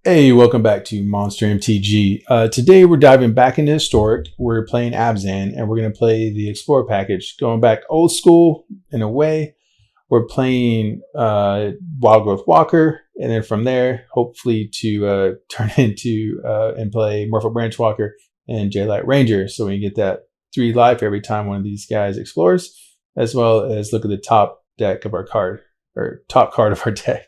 Hey, welcome back to MonsterMTG. Today we're diving back into Historic. We're playing Abzan, and we're going to play the Explorer package. Going back old school in a way, we're playing Wildgrowth Walker, and then from there, hopefully to turn into and play Merfolk Branchwalker and Jadelight Ranger, so we can get that 3 life every time one of these guys explores, as well as look at the top deck of our card, or top card of our deck.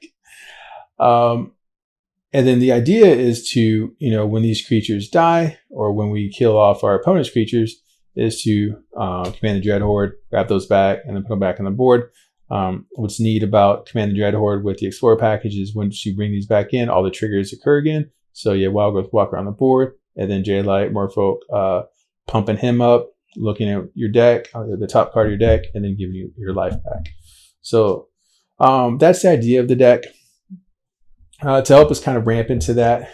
And then the idea is to, when these creatures die or when we kill off our opponent's creatures, is to Command the Dreadhorde, grab those back, and then put them back on the board. What's neat about Command the Dreadhorde with the Explorer package is once you bring these back in, all the triggers occur again. So you have Wildgrowth Walker on the board, and then Jadelight, Merfolk, pumping him up, looking at your deck, the top card of your deck, and then giving you your life back. So that's the idea of the deck. To help us kind of ramp into that,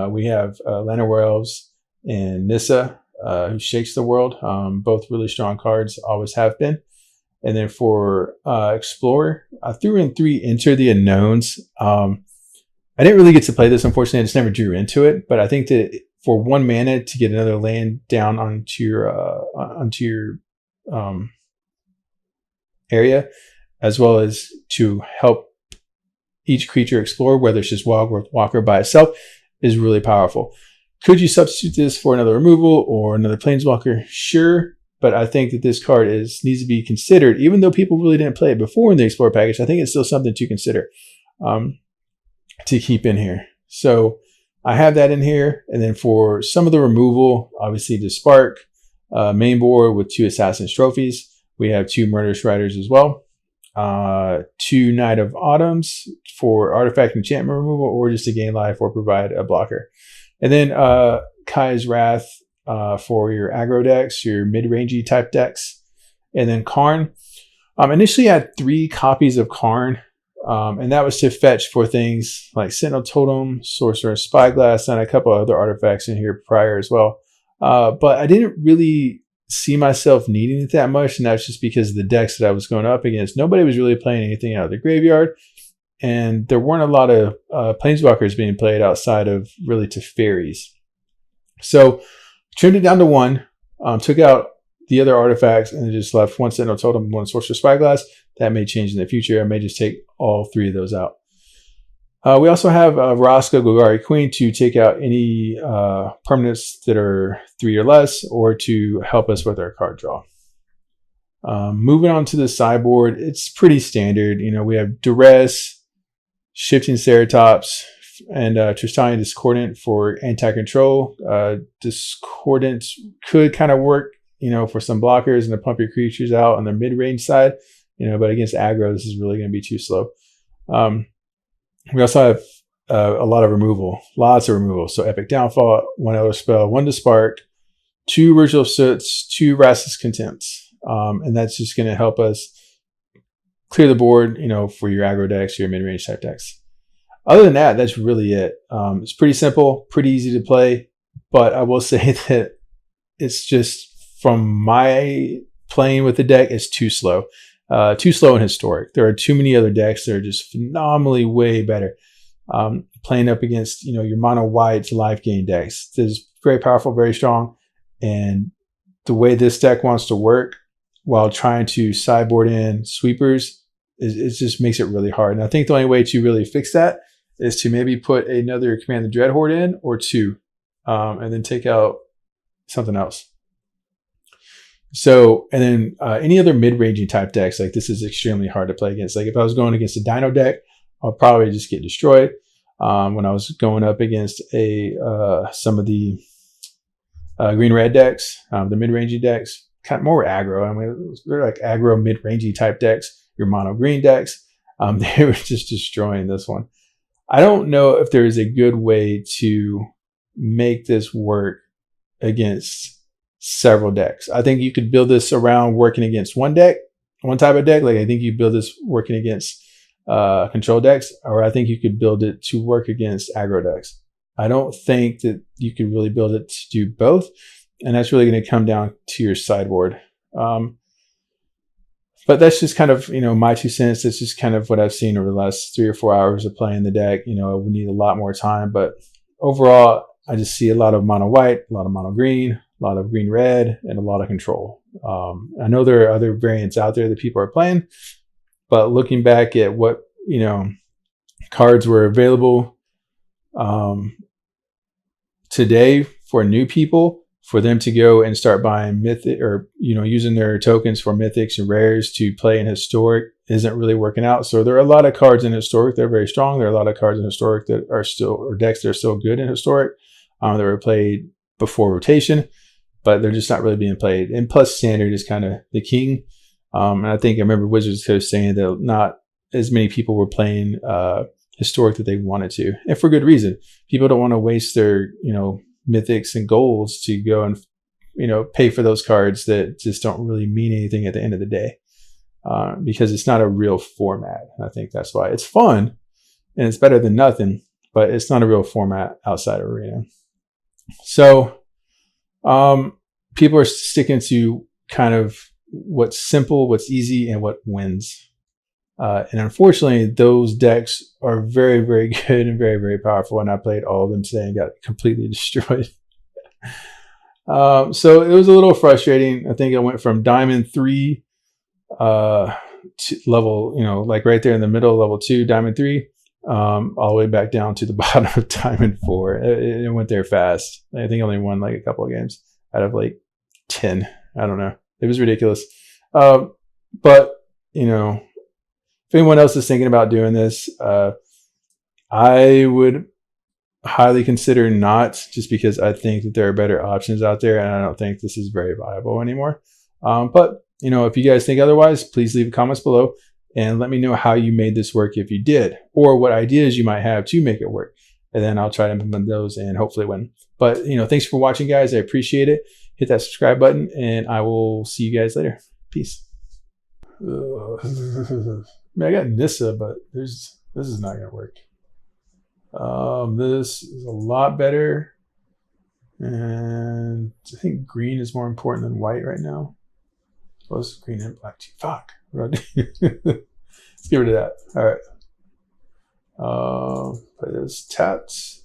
we have Llanowar Elves and Nissa, who shakes the world. Both really strong cards, always have been. And then for Explorer, I threw in 3 Enter the Unknowns. I didn't really get to play this, unfortunately. I just never drew into it. But I think that for 1 mana to get another land down onto your area, as well as to help each creature explore, whether it's just Wildgrowth Walker by itself, is really powerful. Could you substitute this for another removal or another Planeswalker? Sure, but I think that this card needs to be considered, even though people really didn't play it before in the Explorer package. I think it's still something to consider to keep in here. So I have that in here, and then for some of the removal, obviously Despark, main board with 2 Assassin's Trophies. We have 2 Murderous Riders as well. 2 Knight of Autumns for artifact enchantment removal, or just to gain life or provide a blocker. And then Kai's Wrath for your aggro decks, your mid-rangey type decks. And then Karn. Initially I had 3 copies of Karn, and that was to fetch for things like Sentinel Totem, Sorcerer, Spyglass, and a couple other artifacts in here prior as well. But I didn't really see myself needing it that much, and that's just because of the decks that I was going up against. Nobody was really playing anything out of the graveyard, and there weren't a lot of Planeswalkers being played outside of really Teferis. So trimmed it down to 1, took out the other artifacts, and just left 1 Sentinel Totem, 1 Sorcerer Spyglass. That may change in the future. I may just take all 3 of those out. We also have Vraska, Golgari Queen, to take out any permanents that are 3 or less, or to help us with our card draw. Moving on to the sideboard, it's pretty standard. We have Duress, Shifting Ceratops, and Tristanian Discordant for anti-control. Discordant could kind of work, for some blockers and to pump your creatures out on the mid-range side, but against aggro, this is really going to be too slow. We also have a lot of removal, lots of removal. So Epic Downfall, 1 Elderspell, 1 Despark, 2 Ritual of Soots, 2 Wrath's Contempts. And that's just going to help us clear the board, for your aggro decks, your mid-range type decks. Other than that, that's really it. It's pretty simple, pretty easy to play, but I will say that it's just, from my playing with the deck, it's too slow. Too slow and Historic. There are too many other decks that are just phenomenally way better. Playing up against, your mono white life gain decks. This is very powerful, very strong. And the way this deck wants to work while trying to sideboard in sweepers, it just makes it really hard. And I think the only way to really fix that is to maybe put another Command the Dreadhorde in, or 2, and then take out something else. So, and then any other mid-ranging type decks, like this is extremely hard to play against. Like if I was going against a Dino deck, I'll probably just get destroyed. When I was going up against some of the green-red decks, the mid-ranging decks, kind of more aggro. I mean, they're like aggro mid-ranging type decks, your mono-green decks. They were just destroying this one. I don't know if there is a good way to make this work against several decks. I think you could build this around working against one type of deck. Like I think you build this working against control decks, or I think you could build it to work against aggro decks. I don't think that you could really build it to do both, and that's really going to come down to your sideboard. but that's just kind of, my 2 cents. That's just kind of what I've seen over the last 3 or 4 hours of playing the deck. I would need a lot more time, but overall, I just see a lot of mono white, a lot of mono green, a lot of green red, and a lot of control. I know there are other variants out there that people are playing, but looking back at what, cards were available today for new people, for them to go and start buying mythic or, using their tokens for mythics and rares to play in historic isn't really working out. So there are a lot of cards in historic that are very strong. There are a lot of cards in historic that are still, or decks that are still good in historic, that were played before rotation, but they're just not really being played. And plus standard is kind of the king. And I remember Wizards was saying that not as many people were playing historic that they wanted to, and for good reason. People don't want to waste their, mythics and golds to go and, pay for those cards that just don't really mean anything at the end of the day, because it's not a real format. And I think that's why it's fun and it's better than nothing, but it's not a real format outside of Arena. So people are sticking to kind of what's simple, what's easy, and what wins. And unfortunately, those decks are very, very good and very, very powerful. And I played all of them today and got completely destroyed. So it was a little frustrating. I think I went from Diamond 3 to level, like right there in the middle, level 2, Diamond 3, all the way back down to the bottom of Diamond 4. It went there fast. I think I only won like a couple of games out of like 10. I don't know. It was ridiculous. But, if anyone else is thinking about doing this, I would highly consider not, just because I think that there are better options out there, and I don't think this is very viable anymore. But, if you guys think otherwise, please leave comments below and let me know how you made this work if you did, or what ideas you might have to make it work. And then I'll try to implement those and hopefully win. But, thanks for watching, guys. I appreciate it. Hit that subscribe button, and I will see you guys later. Peace. I got Nissa, but this is not going to work. This is a lot better. And I think green is more important than white right now. Well, it's green and black too. Fuck. What do I do? Let's get rid of that. All right. Play this tapped.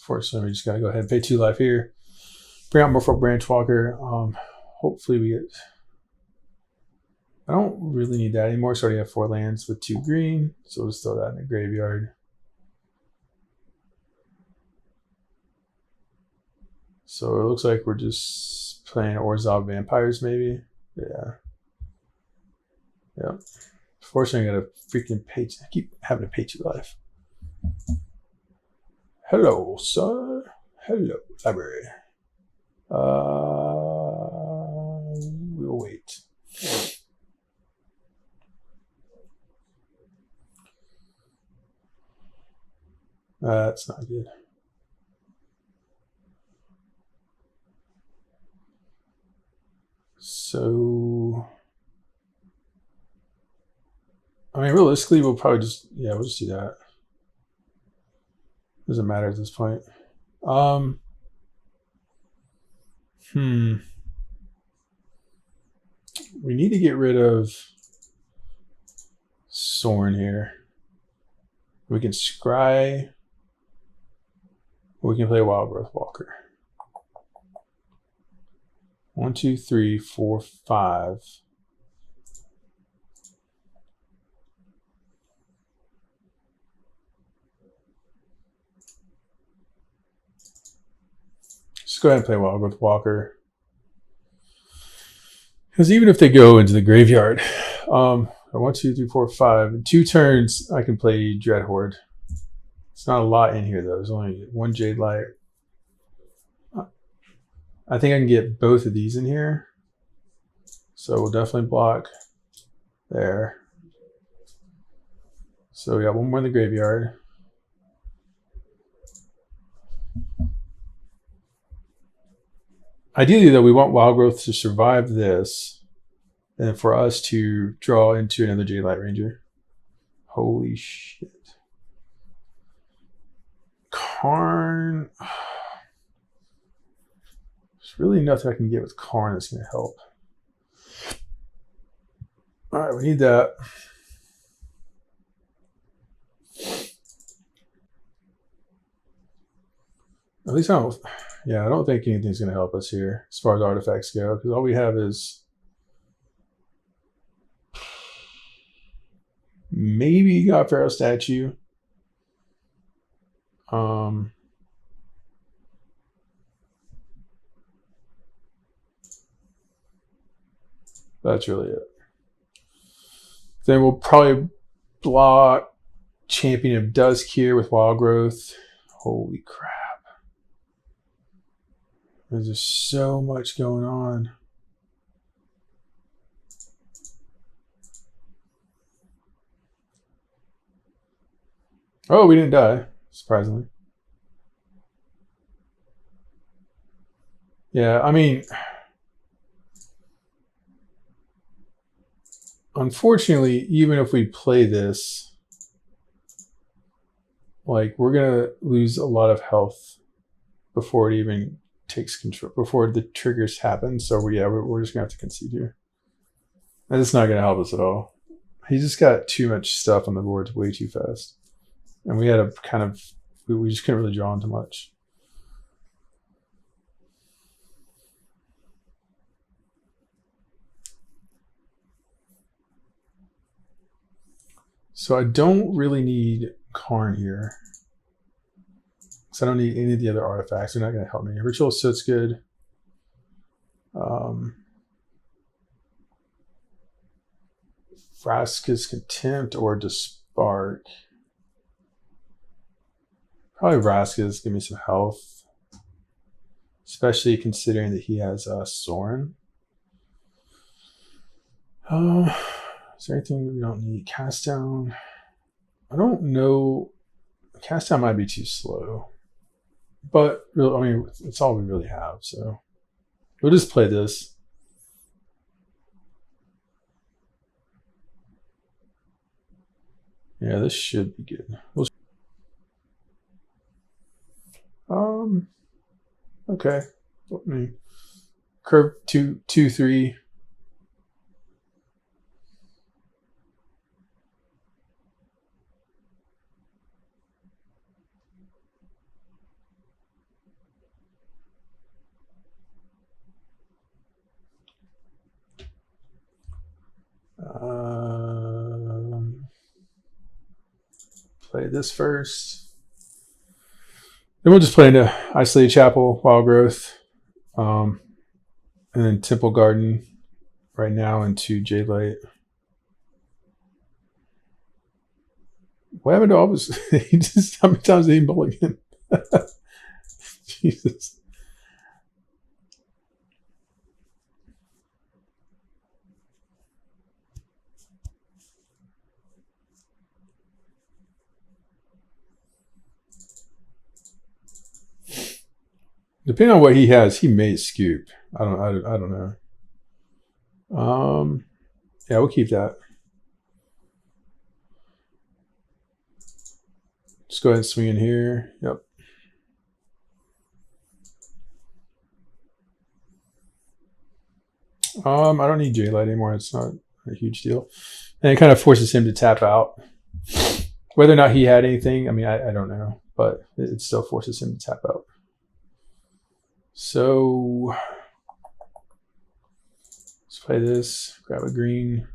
Fortunately, we just got to go ahead and pay 2 life here. Bring out Merfolk Branchwalker. Hopefully we get... I don't really need that anymore, so I already have 4 lands with 2 green. So we'll just throw that in the graveyard. So it looks like we're just playing Orzhov Vampires, maybe. Yeah. Yep. Fortunately, I got a freaking pay... I keep having to pay 2 life. Hello, sir. Hello, library. We'll wait. That's not good. So, I mean, realistically, we'll probably just, we'll just do that. Doesn't matter at this point. We need to get rid of Sorn here. We can scry, or we can play Wildgrowth Walker. 1, 2, 3, 4, 5. Just go ahead and play Wildgrowth Walker. Because even if they go into the graveyard, 1, 2, 3, 4, 5. In 2 turns, I can play Dreadhorde. It's not a lot in here, though. There's only 1 Jadelight. I think I can get both of these in here. So we'll definitely block there. So we got 1 more in the graveyard. Ideally, though, we want Wildgrowth to survive this, and for us to draw into another Jadelight Ranger. Holy shit. Karn. Karn. There's really nothing I can get with Karn that's going to help. All right, we need that. At least I don't. Yeah, I don't think anything's going to help us here as far as artifacts go, because all we have is maybe God Pharaoh statue. That's really it. Then we'll probably block Champion of Dusk here with Wildgrowth. Holy crap. There's just so much going on. Oh, we didn't die, surprisingly. Yeah, I mean, unfortunately, even if we play this, like, we're going to lose a lot of health before it even takes control, before the triggers happen. So, we're just going to have to concede here. And it's not going to help us at all. He just got too much stuff on the board way too fast. And we had a kind of, we just couldn't really draw into much. So I don't really need Karn here. So I don't need any of the other artifacts. They're not going to help me. Ritual Soot's good. Vraska's Contempt or Despark. Probably Vraska's give me some health. Especially considering that he has Sorin. Is there anything we don't need? Cast Down. I don't know. Cast Down might be too slow. But, I mean, it's all we really have. So we'll just play this. Yeah, this should be good. Okay. Let me curve 2, 2, 3. Play this first. Then we'll just play into Isolated Chapel, Wildgrowth, and then Temple Garden right now into Jadelight. What happened to all this? He just, how many times did he mulligan? Jesus. Depending on what he has, he may scoop. I don't know. Yeah, we'll keep that. Just go ahead and swing in here. Yep. I don't need Jadelight anymore. It's not a huge deal. And it kind of forces him to tap out. Whether or not he had anything, I mean, I don't know. But it still forces him to tap out. So let's play this. Grab a green.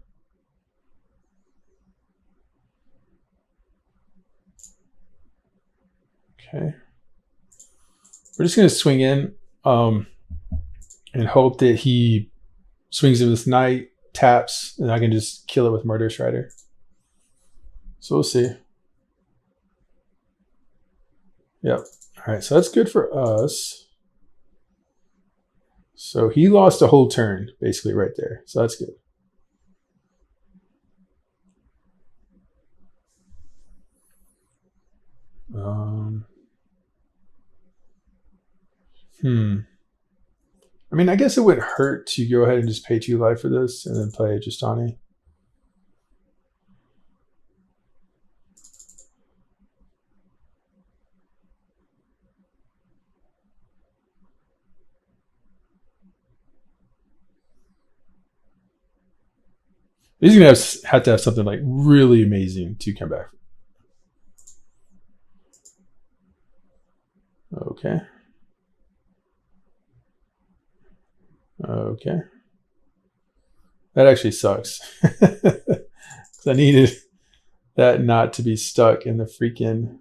Okay. We're just going to swing in and hope that he swings in with Knight, taps, and I can just kill it with Murderous Rider. So we'll see. Yep. All right, so that's good for us. So he lost a whole turn, basically, right there. So that's good. I mean, I guess it wouldn't hurt to go ahead and just pay 2 life for this and then play Justani. He's gonna have to have something like really amazing to come back. Okay. Okay. That actually sucks. I needed that not to be stuck in the freaking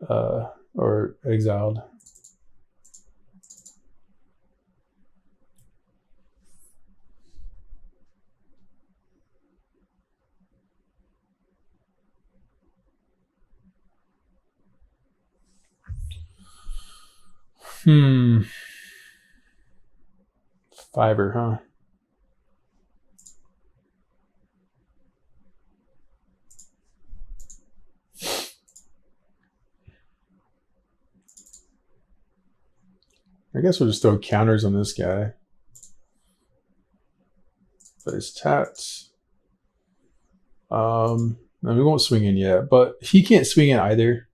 or exiled. Fiverr, huh? I guess we'll just throw counters on this guy. But it's tapped. No, we won't swing in yet, but he can't swing in either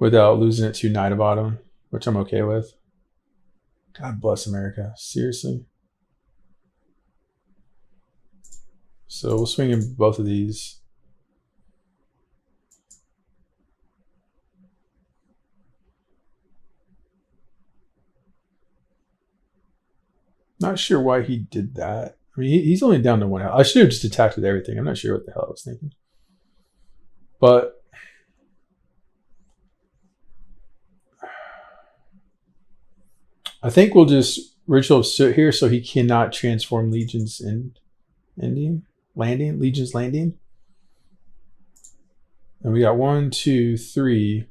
without losing it to Knight of Autumn, which I'm okay with. God bless America. Seriously. So we'll swing in both of these. Not sure why he did that. I mean, he's only down to 1 health. I should have just attacked with everything. I'm not sure what the hell I was thinking. But I think we'll just Ritual of Soot here so he cannot transform Legion's Legion's Landing. And we got 1, 2, 3.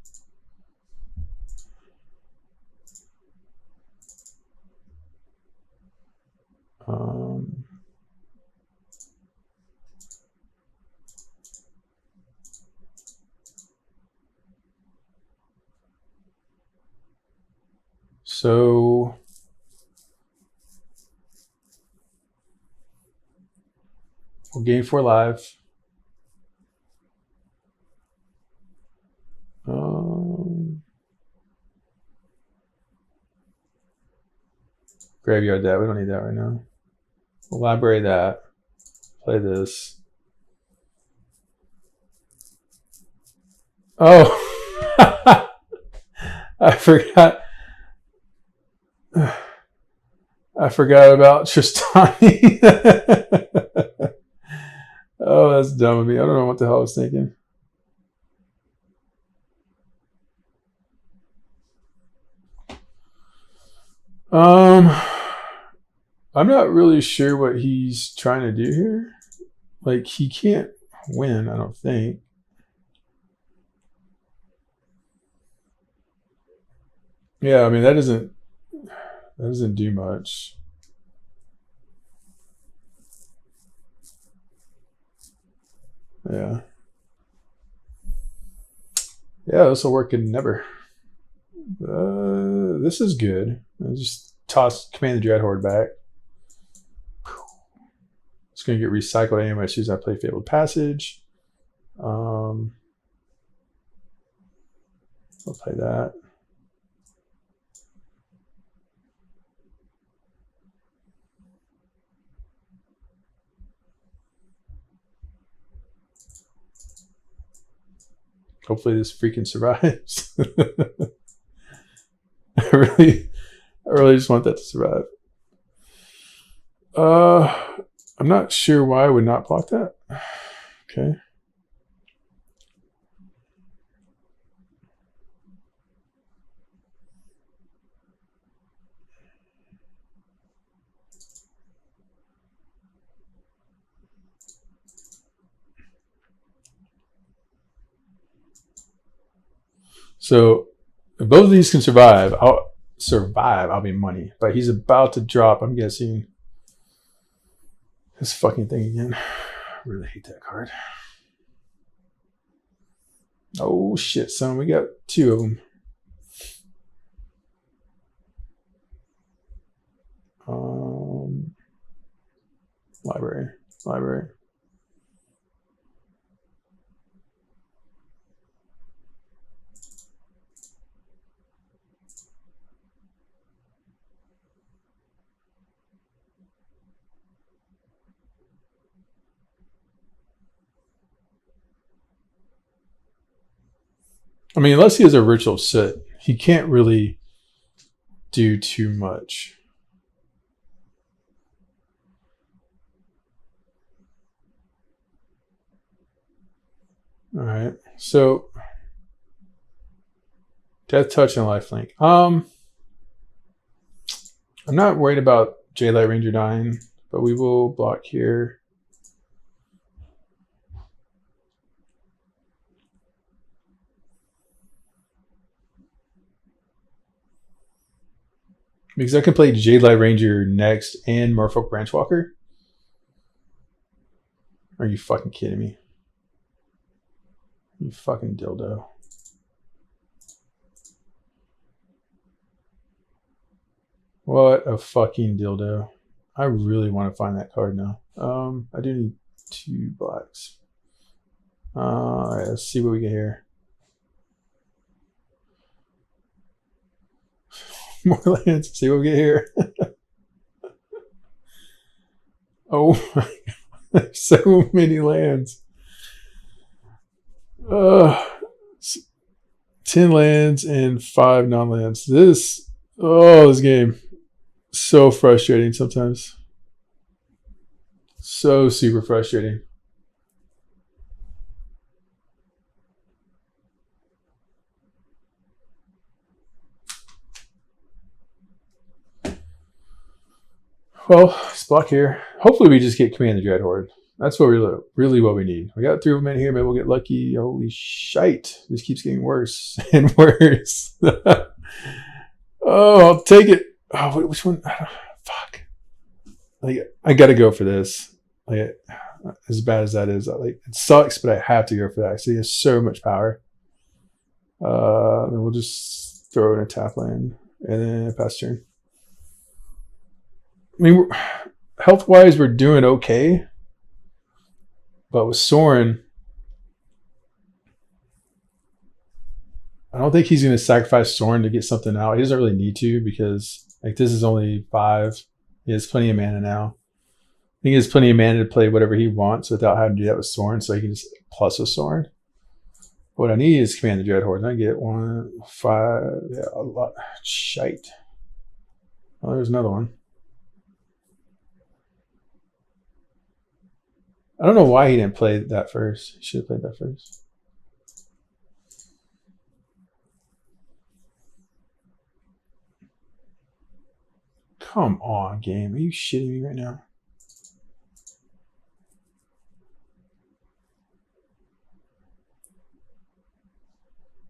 So we'll gain 4 live. Graveyard that. We don't need that right now. We'll library that. Play this. Oh, I forgot. I forgot about Tristani. Oh, that's dumb of me. I don't know what the hell I was thinking. I'm not really sure what he's trying to do here. Like, he can't win, I don't think. Yeah, I mean, that doesn't do much. Yeah. Yeah, this will work in never. This is good. I'll just toss Command the Dreadhorde back. It's going to get recycled anyway as soon as I play Fabled Passage. I'll play that. Hopefully this freaking survives. I really just want that to survive. I'm not sure why I would not block that. Okay. So if both of these can survive, I'll be money. But he's about to drop, I'm guessing, this fucking thing again. I really hate that card. Oh shit, son, we got 2 of them. Library. I mean, unless he has a Ritual Sit, he can't really do too much. All right, so Death Touch and Lifelink. I'm not worried about Jadelight Ranger dying, but we will block here. Because I can play Jadelight Ranger next and Merfolk Branchwalker. Are you fucking kidding me? You fucking dildo. What a fucking dildo. I really want to find that card now. I do need 2 blacks. Alright, let's see what we get here. More lands. See what we get here. Oh my God. So many lands. 10 lands and 5 non-lands. This game. So frustrating sometimes. So super frustrating. Well, let's block here. Hopefully we just get Command the Dreadhorde. That's what really what we need. We got 3 of them in here. Maybe we'll get lucky. Holy shite. This keeps getting worse and worse. Oh, I'll take it. Oh, wait, which one? Fuck. Like, I got to go for this. Like, as bad as that is, like, it sucks, but I have to go for that. See, he has so much power. Then we'll just throw in a tap land and then pass turn. I mean, health-wise, we're doing okay. But with Sorin, I don't think he's going to sacrifice Sorin to get something out. He doesn't really need to because like this is only 5. He has plenty of mana now. I think he has plenty of mana to play whatever he wants without having to do that with Sorin, so he can just plus with Sorin. What I need is Command the Dreadhorde. And I get 1, 5, yeah, a lot. Shite. Oh, there's another one. I don't know why he didn't play that first. He should have played that first. Come on, game. Are you shitting me right now?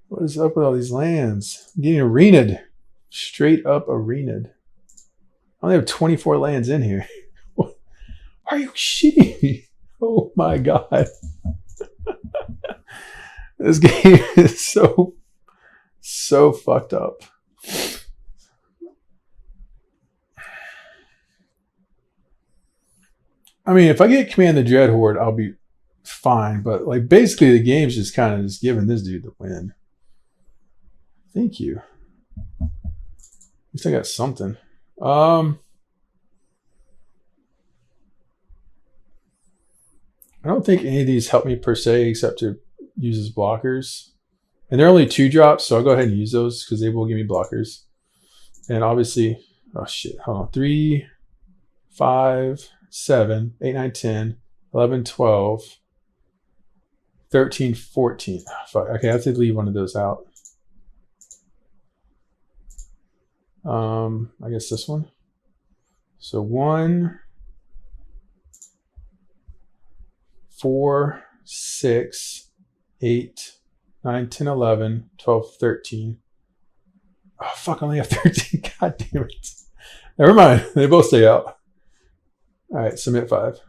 What is up with all these lands? I'm getting arena'd. Straight up arena'd. I only have 24 lands in here. Are you shitting me? Oh my God. This game is so fucked up. I mean, if I get Command the Dreadhorde, I'll be fine. But like basically the game's just kind of just giving this dude the win. Thank you. At least I got something. I don't think any of these help me per se except to use as blockers. And they're only 2 drops, so I'll go ahead and use those because they will give me blockers. And obviously, oh shit, hold on. 3, 5, 7, 8, 9, 10, 11, 12, 13, 14. Oh, fuck. Okay, I have to leave one of those out. I guess this one. So 1, 4, 6, 8, 9, 10, 11, 12, 13. Oh, fuck, I only have 13. God damn it. Never mind. They both stay out. All right, submit 5.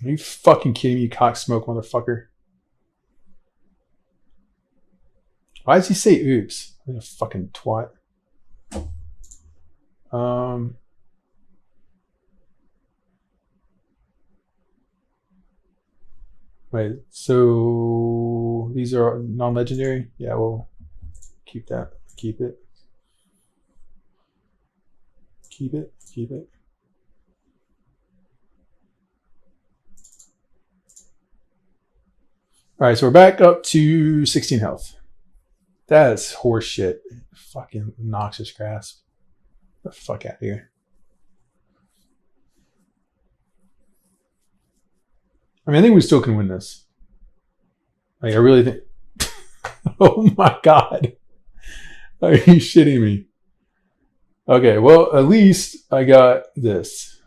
Are you fucking kidding me, you cocksmoke motherfucker? Why does he say oops? I'm a fucking twat. Wait, so these are non-legendary? Yeah, we'll keep that. Keep it. Keep it. Keep it. All right, so we're back up to 16 health. That's horseshit. Fucking noxious grasp. Get the fuck out of here. I mean, I think we still can win this. Like, I really think. Oh my god. Are you shitting me? Okay, well, at least I got this.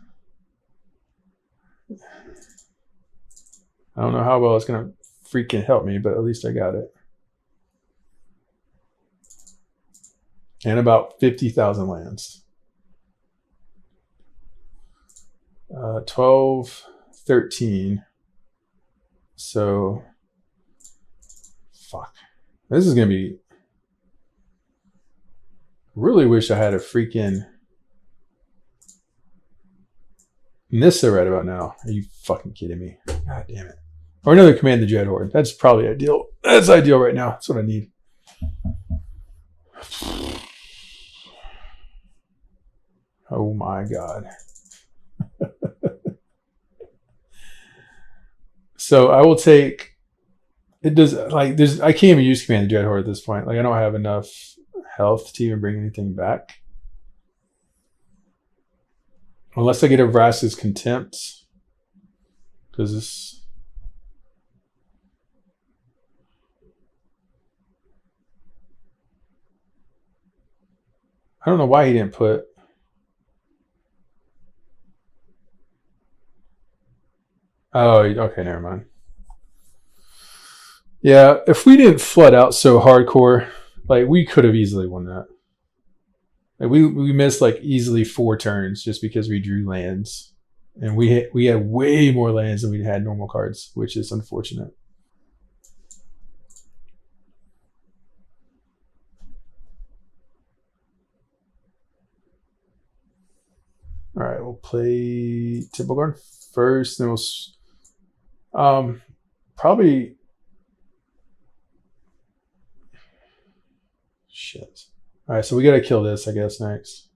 I don't know how well it's going to freaking help me, but at least I got it. And about 50,000 lands. 12, 13. So, fuck. This is going to be... Really wish I had a freaking Nissa right about now. Are you fucking kidding me? God damn it. Or another Command the Dreadhorde. That's probably ideal. That's ideal right now. That's what I need. Oh my god. So I will take... It does... Like, there's... I can't even use Command the Dreadhorde at this point. Like, I don't have enough health to even bring anything back. Unless I get a Vraska's Contempt. Because this... I don't know why he didn't put... Oh, okay, never mind. Yeah, if we didn't flood out so hardcore, like, we could have easily won that. Like, we missed, like, easily 4 turns just because we drew lands. And we had way more lands than we had normal cards, which is unfortunate. All right, we'll play Temple Garden first, then we'll probably... Shit. All right, so we got to kill this, I guess, next.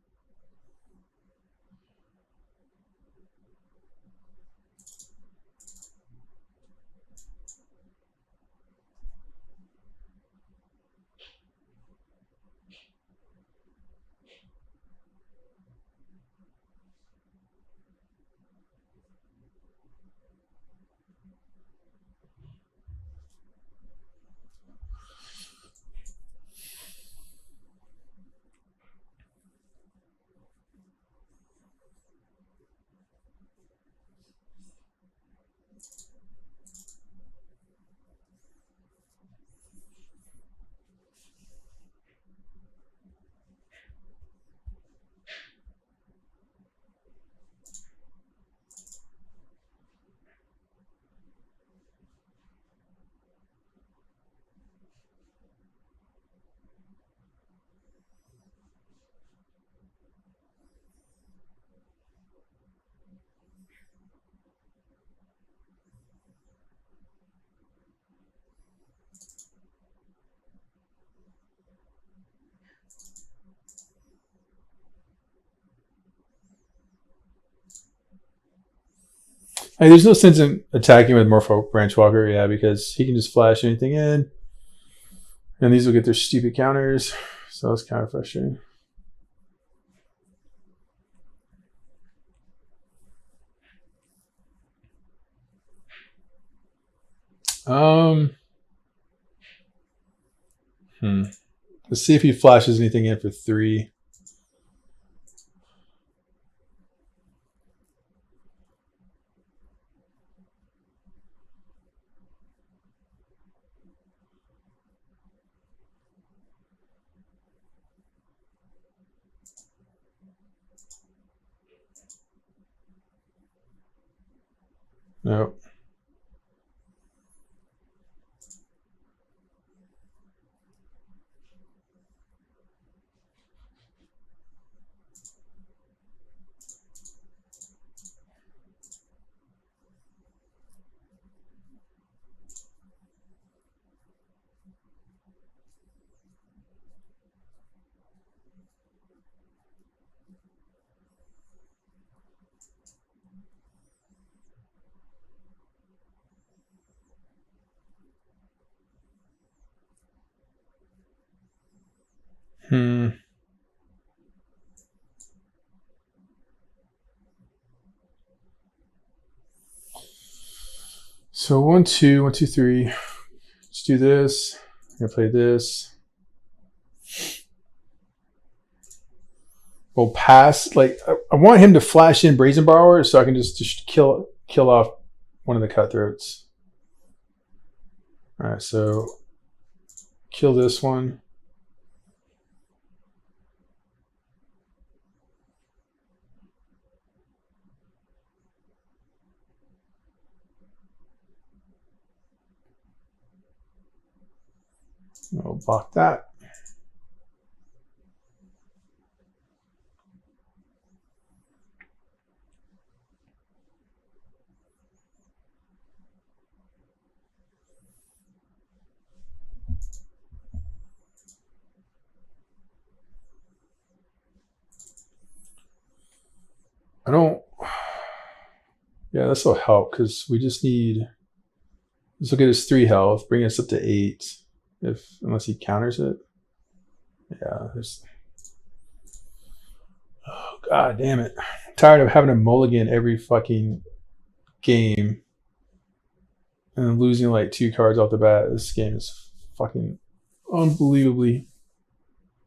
Hey, there's no sense in attacking with Merfolk Branchwalker, yeah, because he can just flash anything in. And these will get their stupid counters. So that's kind of frustrating. Let's see if he flashes anything in for 3. Nope. So 1, 2, 1, 2, 3. Let's do this. I'm gonna play this. We'll pass. Like I want him to flash in Brazen Borrower so I can just kill off one of the cutthroats. All right, so kill this one. I'll block that. I don't. Yeah, this will help because we just need. Let's look at his 3 health, bring us up to 8. Unless he counters it. Yeah, there's. Oh, God damn it. I'm tired of having a mulligan every fucking game and losing like 2 cards off the bat. This game is fucking unbelievably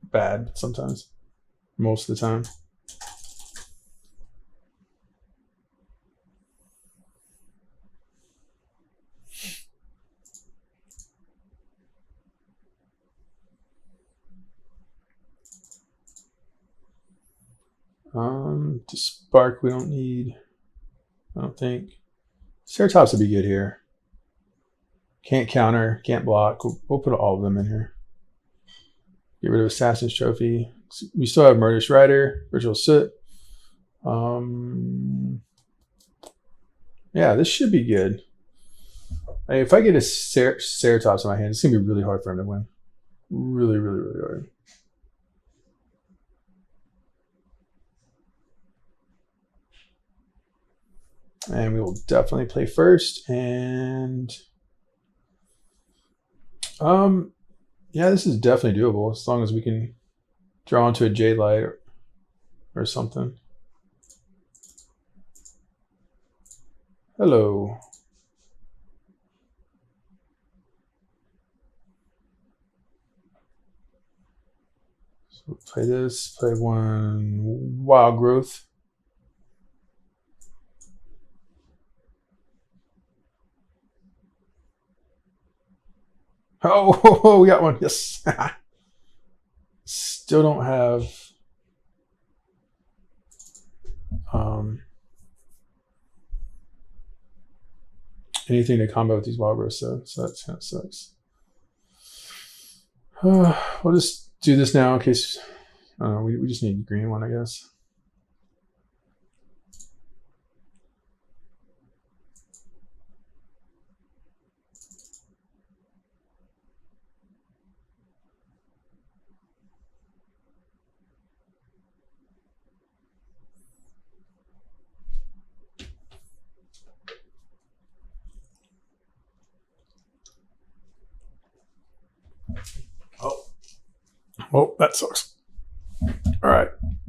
bad sometimes. Most of the time. Despark we don't need. I don't think. Ceratops would be good here. Can't counter, can't block. We'll put all of them in here. Get rid of Assassin's Trophy. We still have Murderous Rider, Ritual Soot. Yeah, this should be good. If I get a Ceratops in my hand, it's going to be really hard for him to win. Really, really, really hard. And we will definitely play first. And yeah, this is definitely doable as long as we can draw into a Jadelight or something. Hello. So we'll play this, play 1 Wildgrowth. Oh, we got one. Yes. Still don't have anything to combat with these Wildgrowths, so that kind of sucks. We'll just do this now in case. We just need a green one, I guess. Oh, that sucks. All right,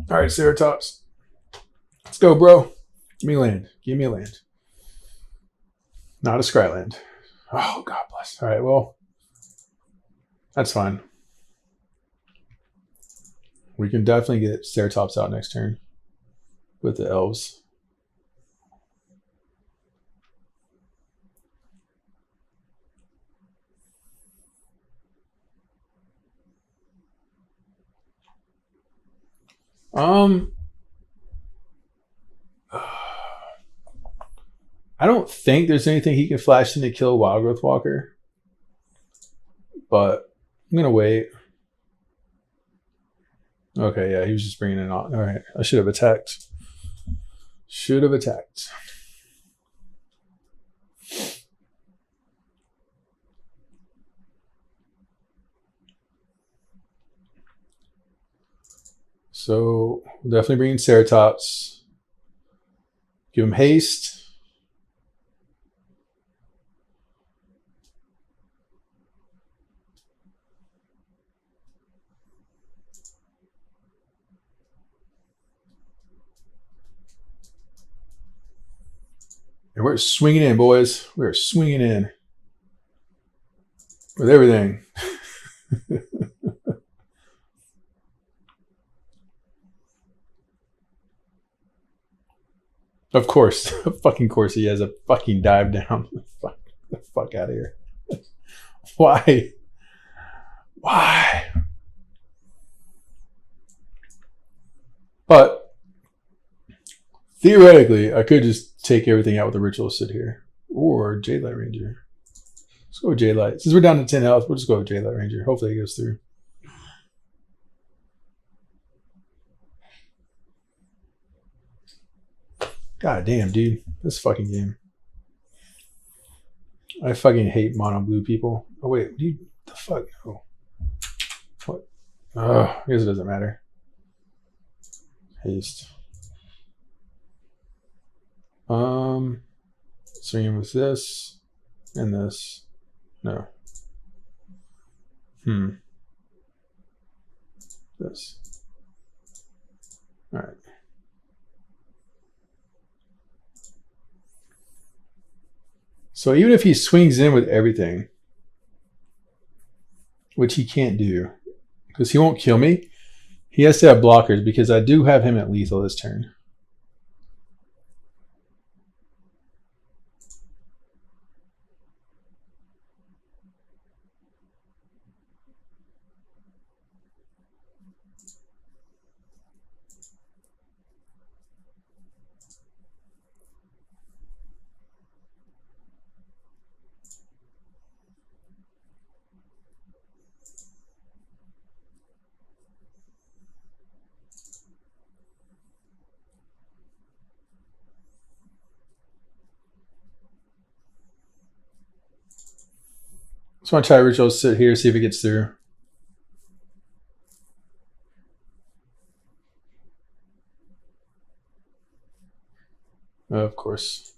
Ceratops. Let's go, bro. Give me land. Give me a land. Not a Scryland. Oh, God bless. All right, well, that's fine. We can definitely get Ceratops out next turn with the Elves. I don't think there's anything he can flash in to kill Wildgrowth Walker, but I'm gonna wait. Okay, yeah, he was just bringing it on. All right, I should have attacked. Should have attacked. So we'll definitely bring in Ceratops. Give him haste. And we're swinging in, boys. We're swinging in with everything. Of course. Fucking course he has a fucking dive down. Fuck the fuck out of here. Why? Why? But theoretically, I could just take everything out with the Ritual Sit here. Or Jadelight Ranger. Let's go with Jadelight. Since we're down to 10 health, we'll just go with Jadelight Ranger. Hopefully it goes through. God damn, dude. This fucking game. I fucking hate mono blue people. Oh, wait. Dude, the fuck? No. What? Oh, I guess it doesn't matter. Haste. Swinging with this and this. No. This. All right. So even if he swings in with everything, which he can't do, because he won't kill me, he has to have blockers because I do have him at lethal this turn. Just want to try Ritual Sit here, see if it gets through. Of course.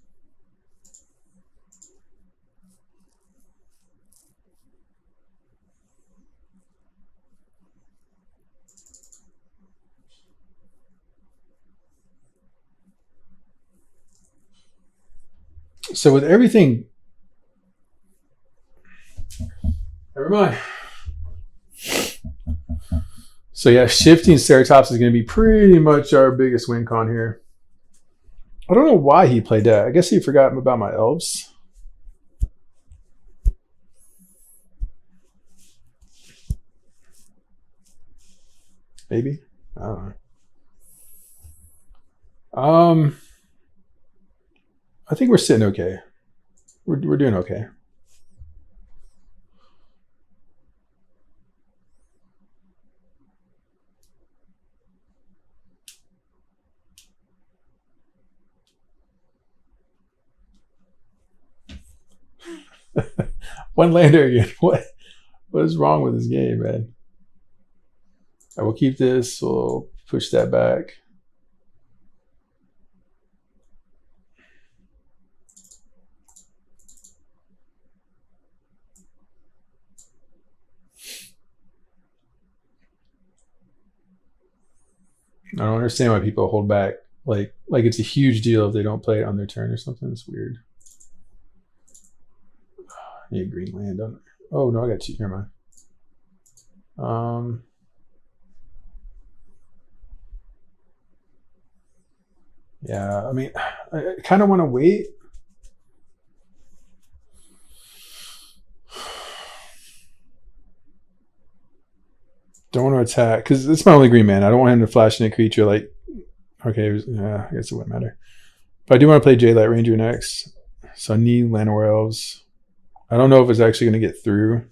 So with everything... Never mind. So yeah, shifting Ceratops is going to be pretty much our biggest win con here. I don't know why he played that. I guess he forgot about my elves. Maybe. I don't know. I think we're sitting okay. We're doing okay. One lander again. What is wrong with this game, man? I will keep this. We'll push that back. I don't understand why people hold back. Like it's a huge deal if they don't play it on their turn or something. It's weird. I need a green land on. Oh no, I got two. Never mind. Yeah, I mean, I kind of want to wait. Don't want to attack because it's my only green man. I don't want him to flash in a creature like. Okay, I guess it wouldn't matter. But I do want to play Jadelight Ranger next, so I need Llanowar Elves. I don't know if it's actually going to get through.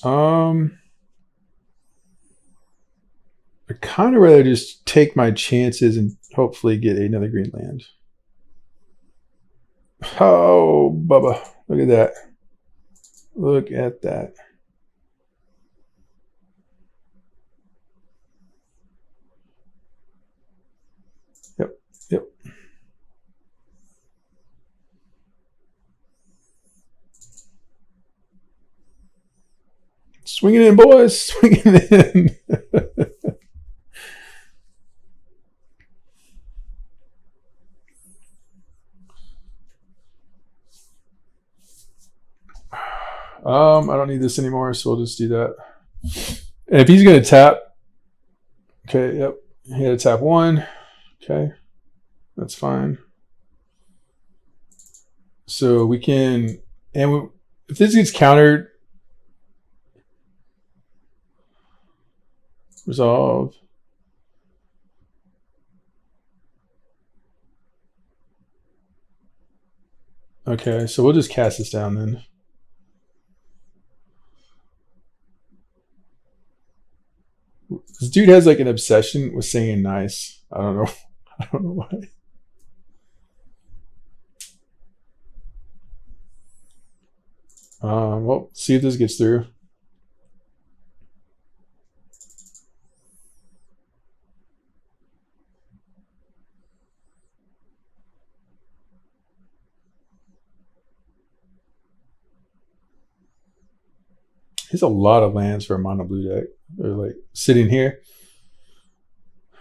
I kind of rather just take my chances and hopefully get another green land. Oh, Bubba. Look at that. Look at that. Yep. Swinging in, boys. Swinging in. I don't need this anymore, so we'll just do that. And if he's going to tap, okay, yep, he had to tap 1. Okay, that's fine. So we can, and if this gets countered, resolve. Okay, so we'll just cast this down then. This dude has like an obsession with saying nice. I don't know. I don't know why. Well, see if this gets through. There's a lot of lands for a mono blue deck. They're like sitting here.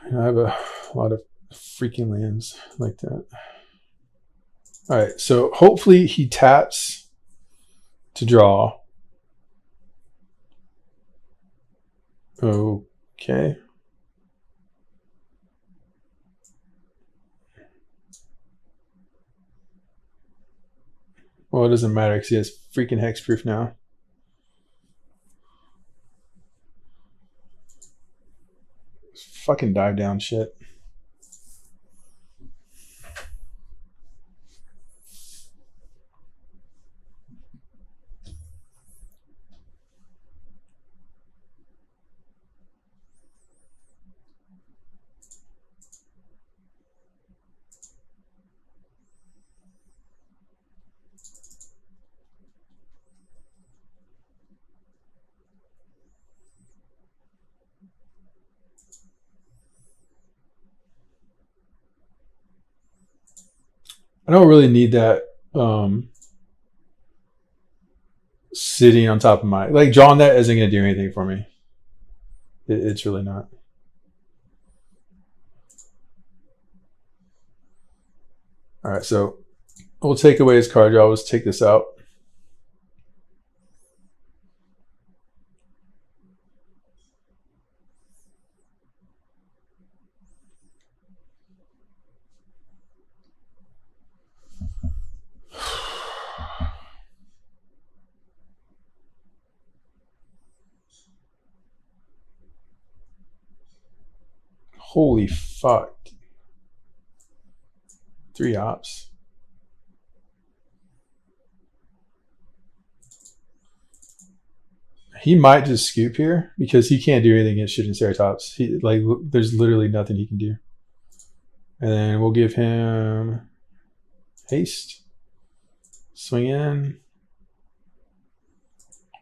I have a lot of freaking lands like that. All right, so hopefully he taps to draw. Okay. Well, it doesn't matter because he has freaking hexproof now. Fucking dive down shit. I don't really need that sitting on top of my, like, drawing that isn't going to do anything for me. It's really not. All right, so we'll take away his card draw. Let's take this out. Holy fuck. 3 ops. He might just scoop here because he can't do anything against Shooting Ceratops. There's literally nothing he can do. And then we'll give him haste. Swing in.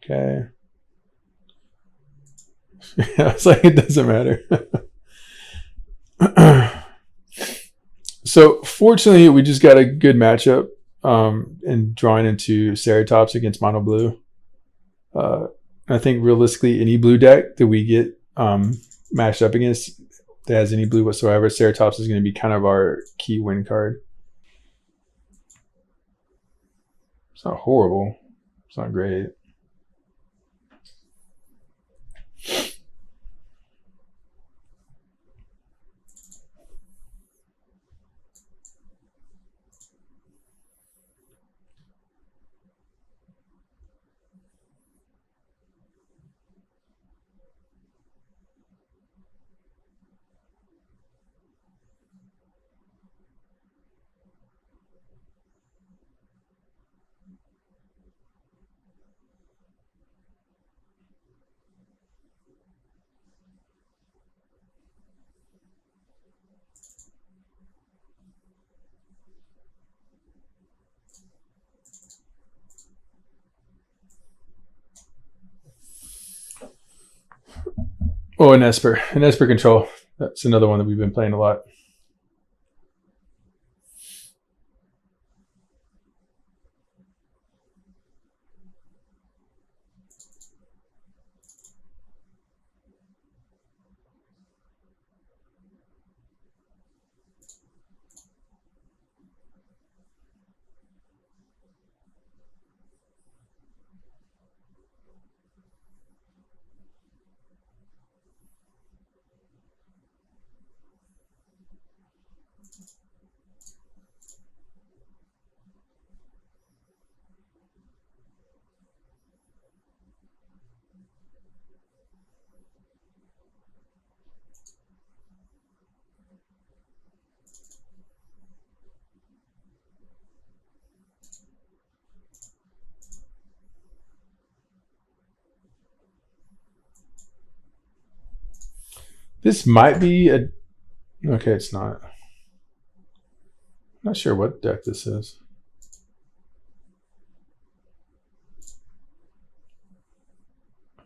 Okay. It's like it doesn't matter. So fortunately, we just got a good matchup in drawing into Ceratops against Mono Blue. I think realistically, any blue deck that we get matched up against that has any blue whatsoever, Ceratops is going to be kind of our key win card. It's not horrible. It's not great. Oh, an Esper control. That's another one that we've been playing a lot. This might be a... Okay, it's not. I'm not sure what deck this is.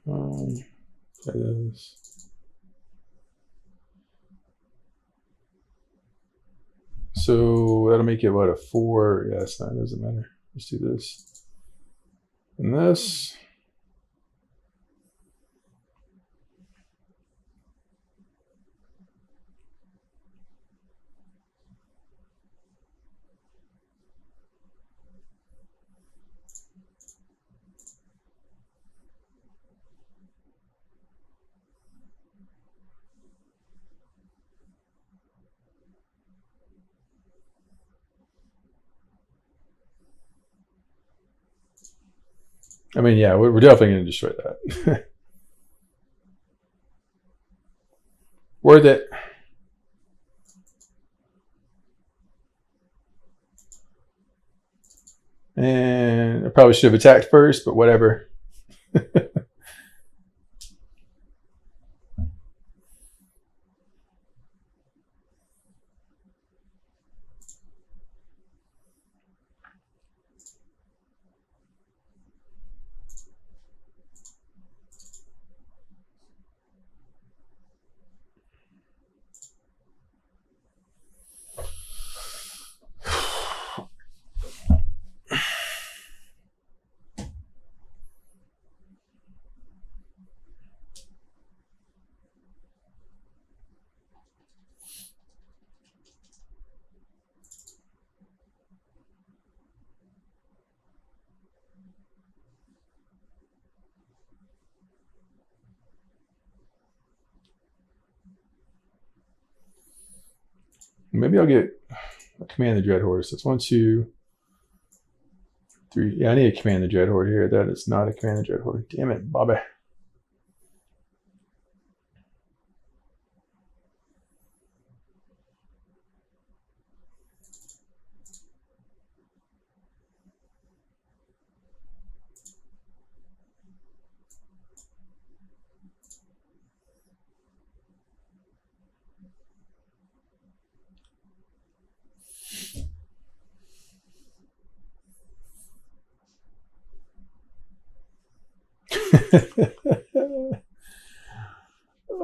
That is... So that'll make it what, a 4? Yes, that doesn't matter. Let's do this and this. I mean, yeah, we're definitely going to destroy that. Worth it. And I probably should have attacked first, but whatever. Maybe I'll get a Command the Dreadhorde. So it's 1, 2, 3. Yeah, I need a Command the Dreadhorde here. That is not a Command the Dreadhorde. Damn it, Bobby.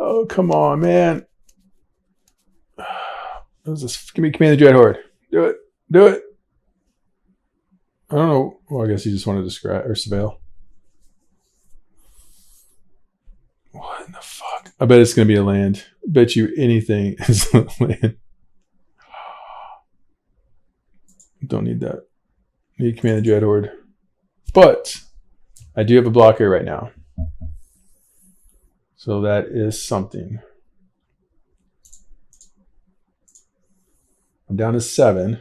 Oh, come on, man. Just give me Command the Dreadhorde. Do it. Do it. I don't know. Well, I guess he just wanted to scratch or surveil. What in the fuck? I bet it's going to be a land. I bet you anything is a land. Don't need that. Need Command the Dreadhorde. But I do have a blocker right now. So that is something. I'm down to 7.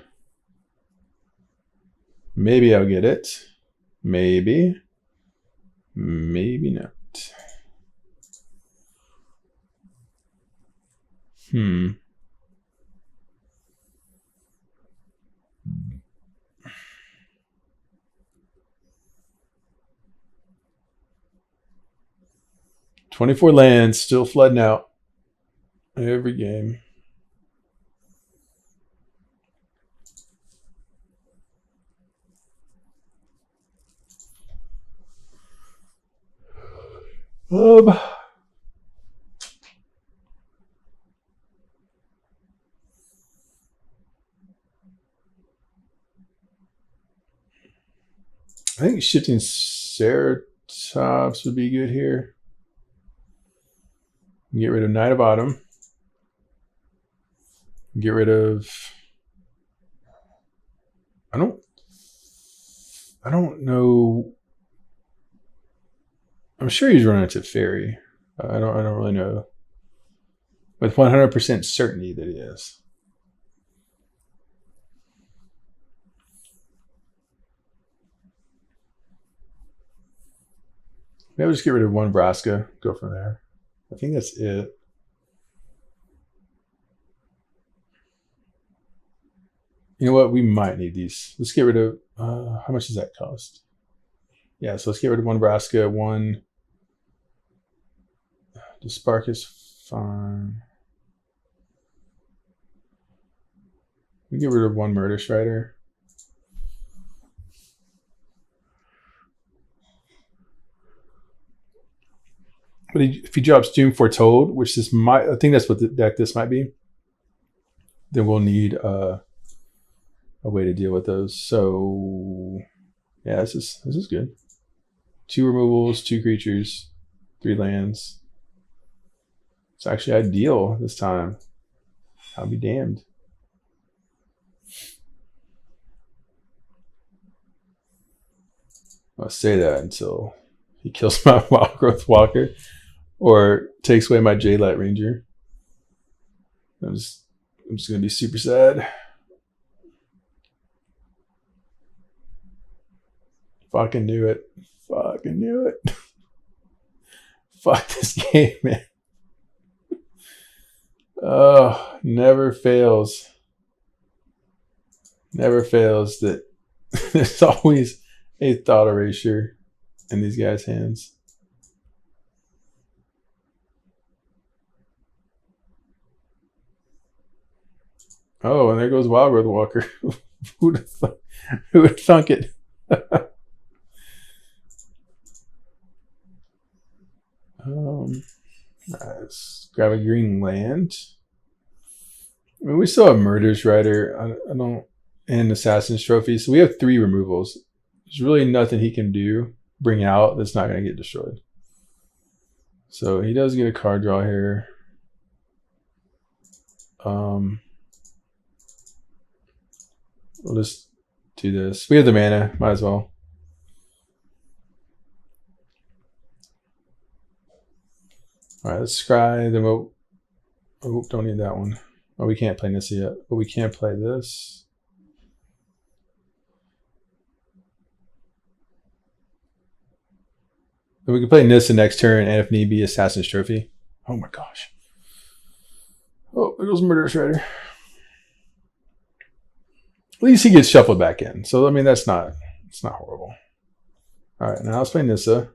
Maybe I'll get it. Maybe. Maybe not. 24 lands, still flooding out every game. I think shifting Ceratops would be good here. Get rid of Knight of Autumn. Get rid of... I don't know. I'm sure he's running to Fairy. I don't really know. With 100% certainty that he is. Maybe I'll just get rid of 1 Vraska. Go from there. I think that's it. You know what? We might need these. Let's get rid of... how much does that cost? Yeah, so let's get rid of 1 Vraska, 1... Despark is fine. We get rid of one Murderous Rider. But if he drops Doom Foretold, which this might, I think that's what the deck this might be, then we'll need a way to deal with those. So yeah, this is good. 2 removals, 2 creatures, 3 lands. It's actually ideal this time. I'll be damned. I'll say that until he kills my Wildgrowth Walker or takes away my Jadelight Ranger. I'm just gonna be super sad. Fucking knew it. Fucking knew it. Fuck this game, man. Oh, never fails. Never fails that there's always a thought erasure in these guys' hands. Oh, and there goes Wildgrowth Walker. Who would thunk it? Let's grab a green land. I mean, we still have Murderous Rider. I don't, and Assassin's Trophy. So we have 3 removals. There's really nothing he can do, bring out, that's not going to get destroyed. So he does get a card draw here. We'll just do this. We have the mana, might as well. All right, let's scry. Then we'll. Oh, don't need that one. Oh, we can't play Nissa yet, but we can play this. Then we can play Nissa next turn, and if need be, Assassin's Trophy. Oh my gosh. Oh, there goes Murderous Rider. At least he gets shuffled back in. So I mean, it's not horrible. All right, now let's play Nissa.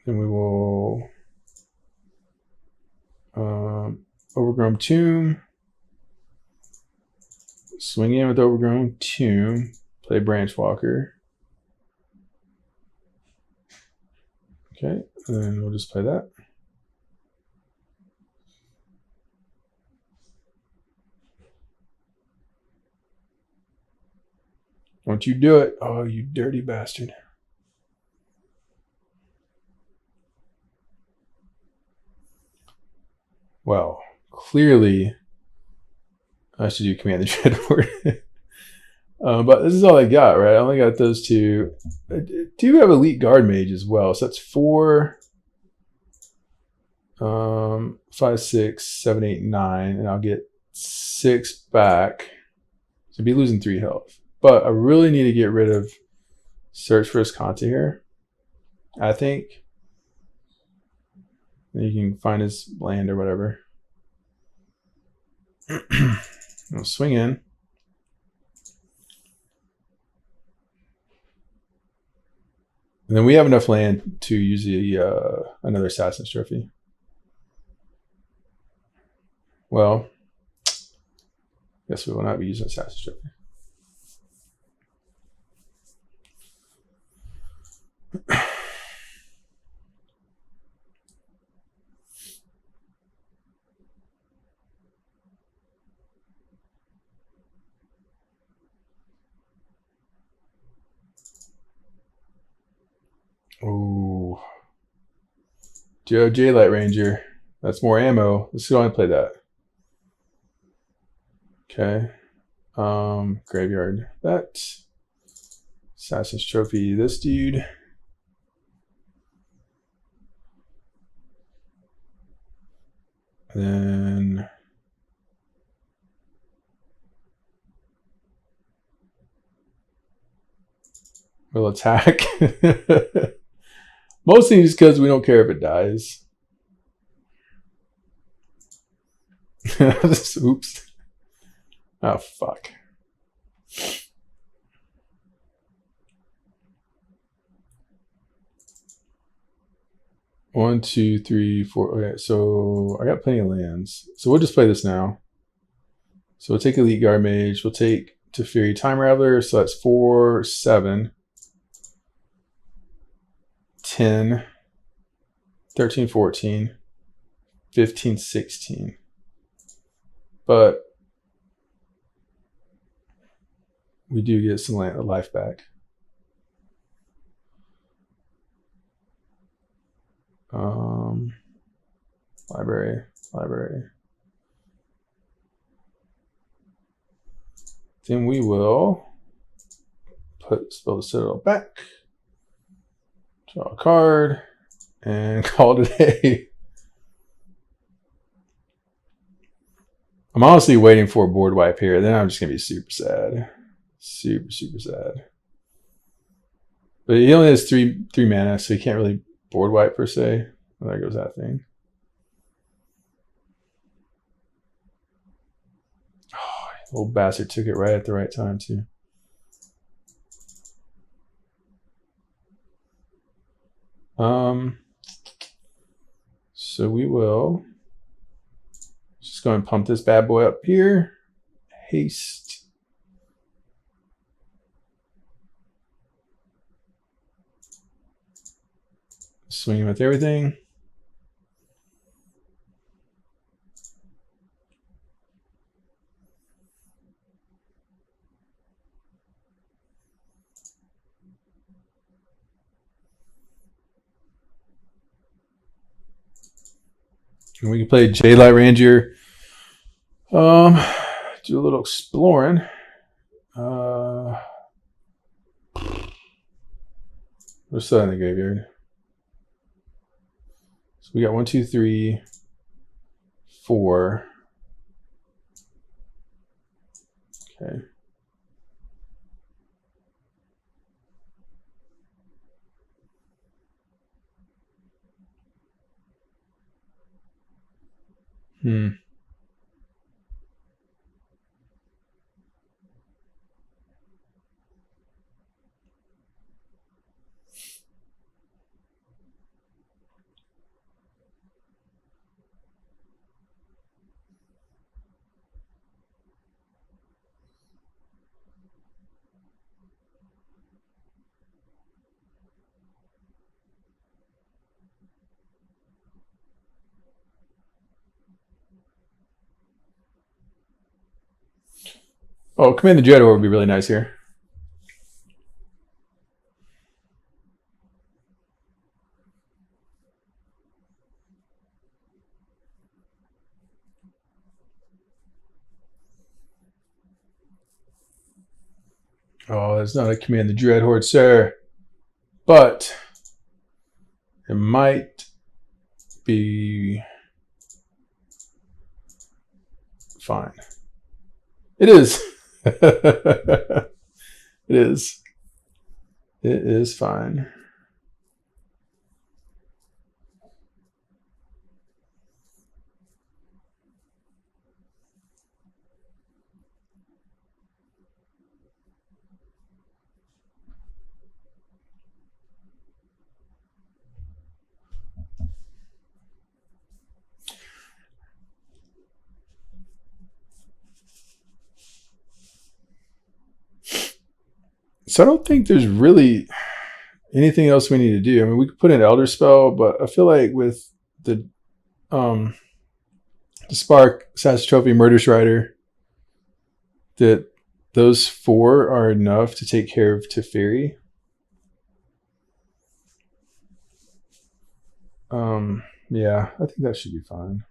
Then we will Overgrown Tomb. Swing in with Overgrown Tomb. Play Branchwalker. Okay, and then we'll just play that. Don't you do it. Oh, you dirty bastard. Well, clearly I should do Command the Dreadhorde. But this is all I got, right? I only got those 2. I do have Elite Guard Mage as well. So that's 4, 5, 6, 7, 8, 9. And I'll get 6 back. So I'll be losing 3 health. But I really need to get rid of Search for Escante here. I think. You can find his land or whatever. I'll swing in. And then we have enough land to use another Assassin's Trophy. Well, guess we will not be using Assassin's Trophy. Ooh. Jadelight Ranger. That's more ammo. Let's go ahead and play that. Okay. Graveyard. That. Assassin's Trophy. This dude. And then we'll attack. Mostly just because we don't care if it dies. Oops. Oh, fuck. 1, 2, 3, 4. Okay, so I got plenty of lands. So we'll just play this now. So we'll take Elite Guard Mage. We'll take Teferi Time Raveler. So that's 4, 7, 10, 13, 14, 15, 16. But we do get some life back. Library. Then we will spell the Citadel back, draw a card, and call it a day. I'm honestly waiting for a board wipe here. Then I'm just going to be super sad. Super sad. But he only has three mana, so he can't really board wipe per se. Well, there goes that thing. Oh, little bastard took it right at the right time too. So we will just go and pump this bad boy up here. Haste. Swing with everything. And we can play Jadelight Ranger. Do a little exploring. We're still in the graveyard. So we got 1, 2, 3, 4. Okay. Oh, Command the Dreadhorde would be really nice here. Oh, it's not a Command the Dreadhorde, sir. But it might be fine. It is. It is. It is fine. So I don't think there's really anything else we need to do. I mean, we could put in Elderspell, but I feel like with the Despark, Assassin's Trophy, Murderous Rider, that those 4 are enough to take care of Teferi. Yeah, I think that should be fine.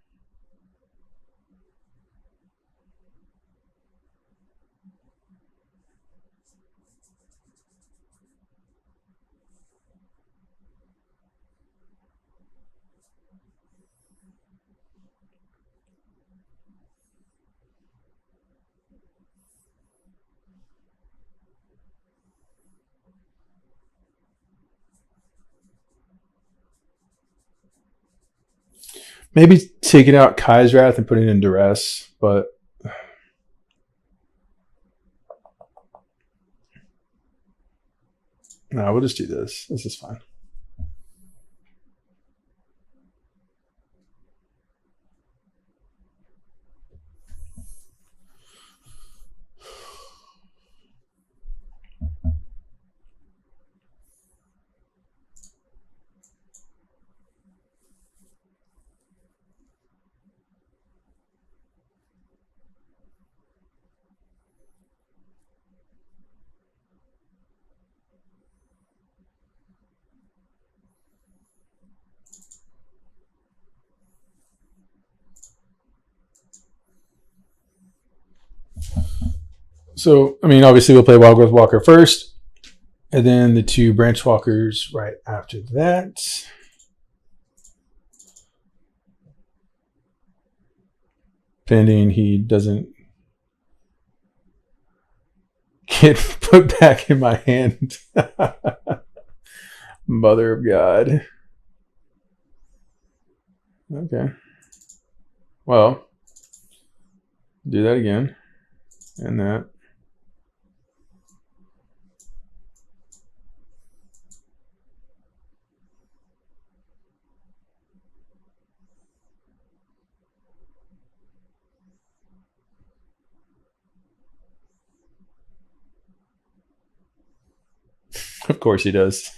Maybe taking out Kai's Wrath and putting in Duress, but no, we'll just do this. This is fine. So, I mean, obviously we'll play Wildgrowth Walker first, and then the 2 Branchwalkers right after that. Pending he doesn't get put back in my hand. Mother of God. Okay. Well, do that again. And that. Of course he does.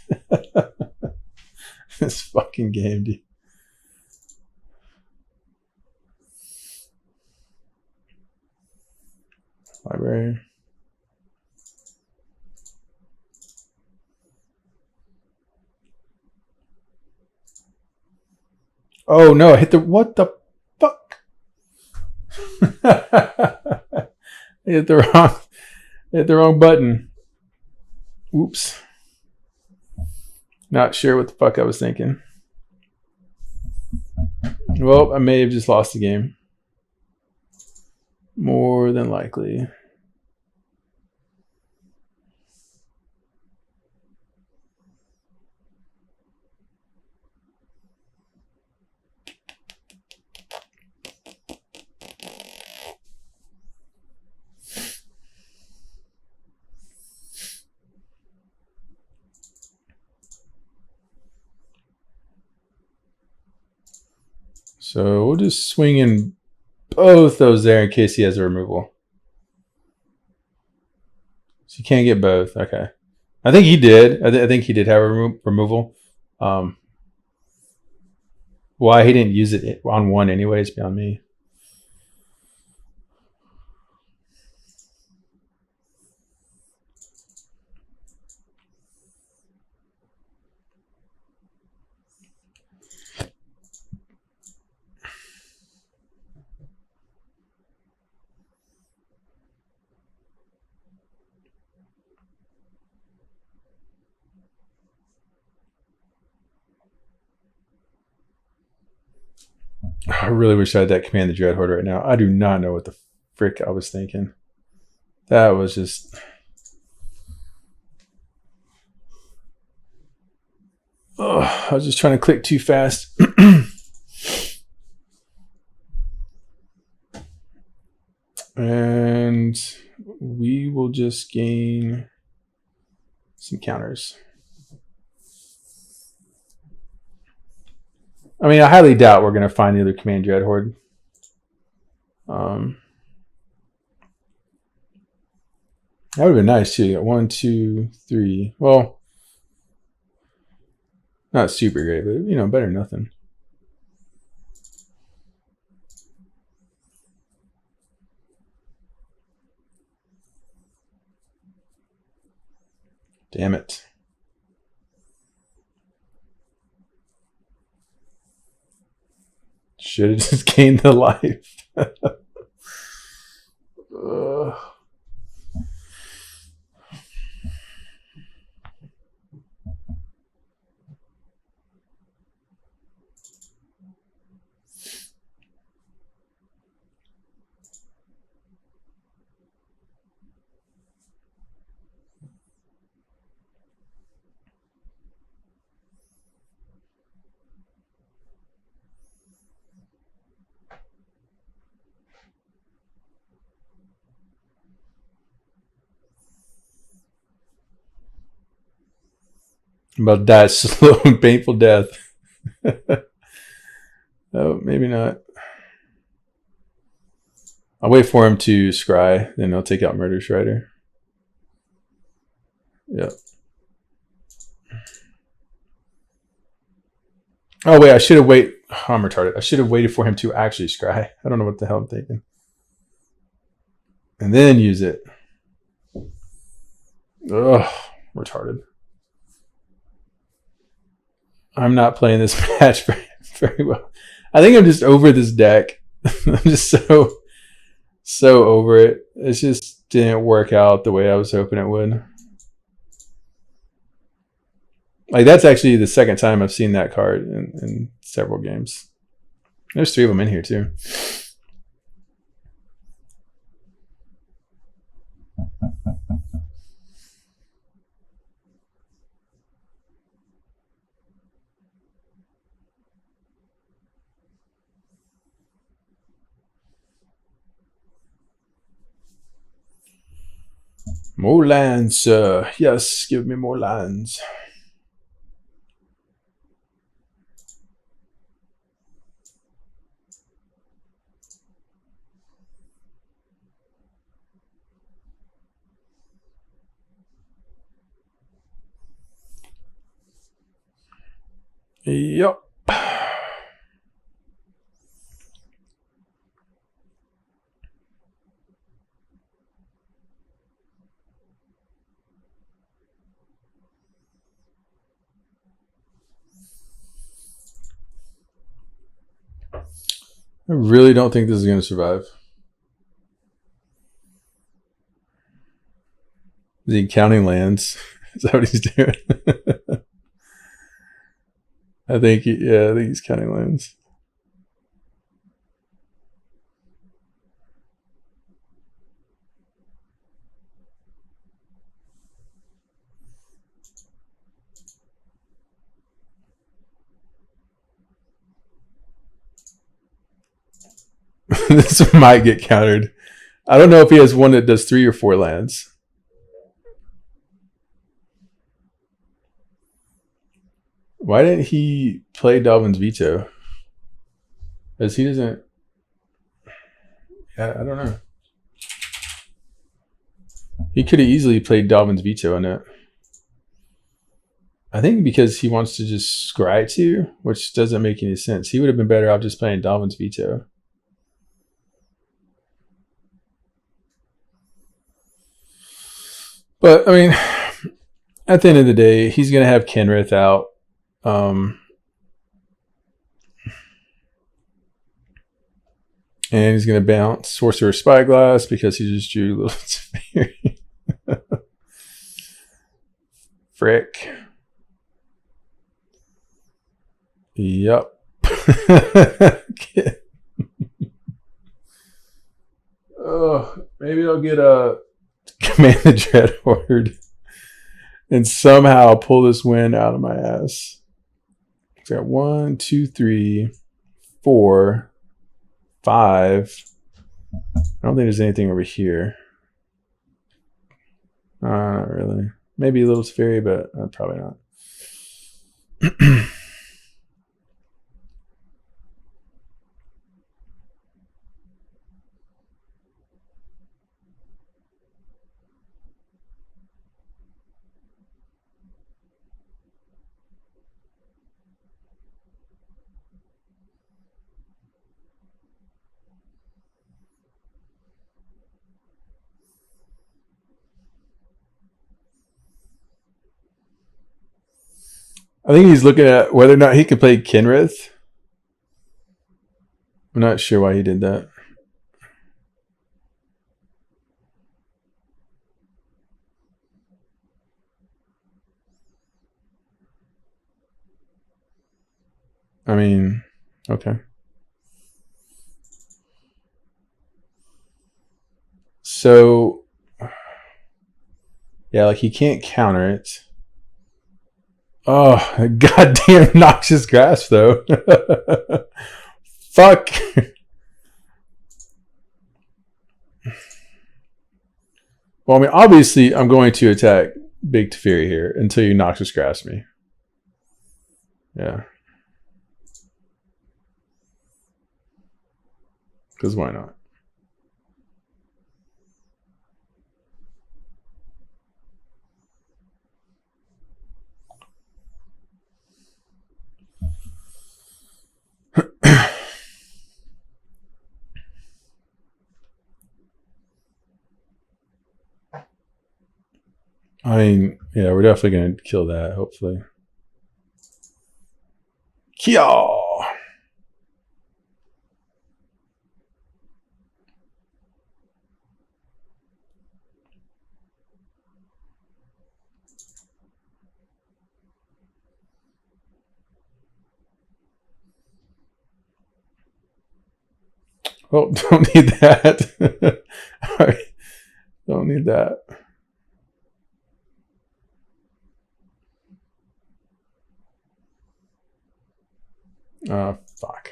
This fucking game, dude. Library. Oh no, I hit the, what the fuck? I hit the wrong button. Oops. Not sure what the fuck I was thinking. Well, I may have just lost the game. More than likely. So we'll just swing in both those there in case he has a removal. So you can't get both. Okay. I think he did. I think he did have a removal. Why he didn't use it on one anyways beyond me. I really wish I had that Command the Dreadhorde right now. I do not know what the frick I was thinking. That was just... Oh, I was just trying to click too fast. And we will just gain some counters. I mean, I highly doubt we're going to find the other Command Dreadhorde. That would have been nice too. You got 1, 2, 3. Well, not super great, but you know, better than nothing. Damn it. Should have just gained the life. I'm about to die a slow and painful death. Oh, maybe not. I'll wait for him to scry, then I'll take out Murderous Rider. Yep. Oh wait, I should have waited. Oh, I'm retarded. I should have waited for him to actually scry. I don't know what the hell I'm thinking. And then use it. Ugh, retarded. I'm not playing this match very well. I think I'm just over this deck. I'm just so over it. It's just didn't work out the way I was hoping it would. Like, that's actually the second time I've seen that card in several games. There's 3 of them in here too. More lands, yes, give me more lands. Yep. I really don't think this is going to survive. Is he counting lands? Is that what he's doing? I think he's counting lands. This might get countered. I don't know if he has one that does 3 or 4 lands. Why didn't he play Dalvin's Veto? Because he doesn't... I don't know. He could have easily played Dalvin's Veto on it. I think because he wants to just scry 2, which doesn't make any sense. He would have been better off just playing Dalvin's Veto. But, I mean, at the end of the day, he's going to have Kenrith out. And he's going to bounce Sorcerer Spyglass because he just drew Little Sphere. Frick. Yep. Oh, maybe I'll get a Command the Dreadhorde and somehow pull this win out of my ass. So I got 1, 2, 3, 4, 5. I don't think there's anything over here. Not really. Maybe a Little Sphere, but probably not. I think he's looking at whether or not he could play Kenrith. I'm not sure why he did that. I mean, okay. So, yeah, like he can't counter it. Oh, goddamn Noxious Grasp, though. Fuck. Well, I mean, obviously, I'm going to attack Big Teferi here until you Noxious Grasp me. Yeah. Because why not? I mean, yeah, we're definitely going to kill that, hopefully. Kia! Oh, don't need that. All right. Don't need that. Oh, fuck.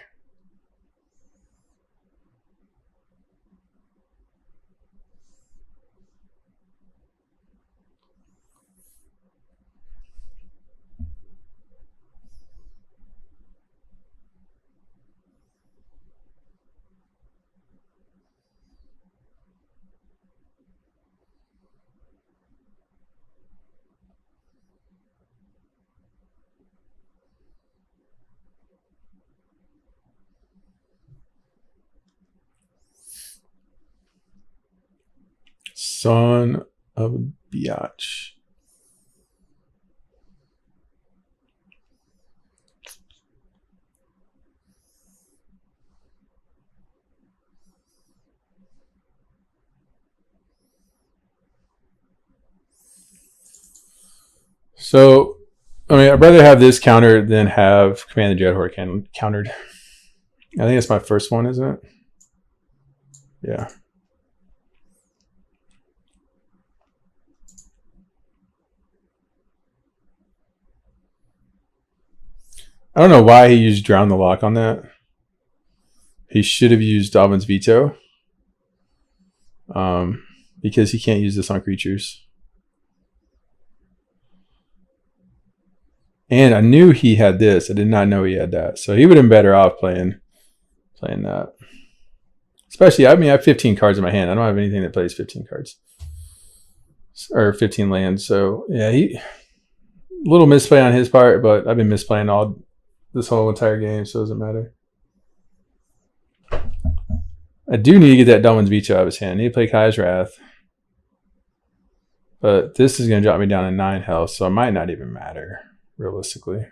Son of a biatch. So, I mean, I'd rather have this countered than have Command the Dreadhorde countered. I think it's my first one, isn't it? Yeah. I don't know why he used Drown the Lock on that. He should have used Dobbin's Veto. Because he can't use this on creatures. And I knew he had this. I did not know he had that. So he would have been better off playing that. Especially, I mean, I have 15 cards in my hand. I don't have anything that plays 15 cards. Or 15 lands. So, yeah, a little misplay on his part, but I've been misplaying this whole entire game, so it doesn't matter. I do need to get that Dumble's Veto out of his hand. I need to play Kai's Wrath. But this is going to drop me down to 9 health, so it might not even matter, realistically.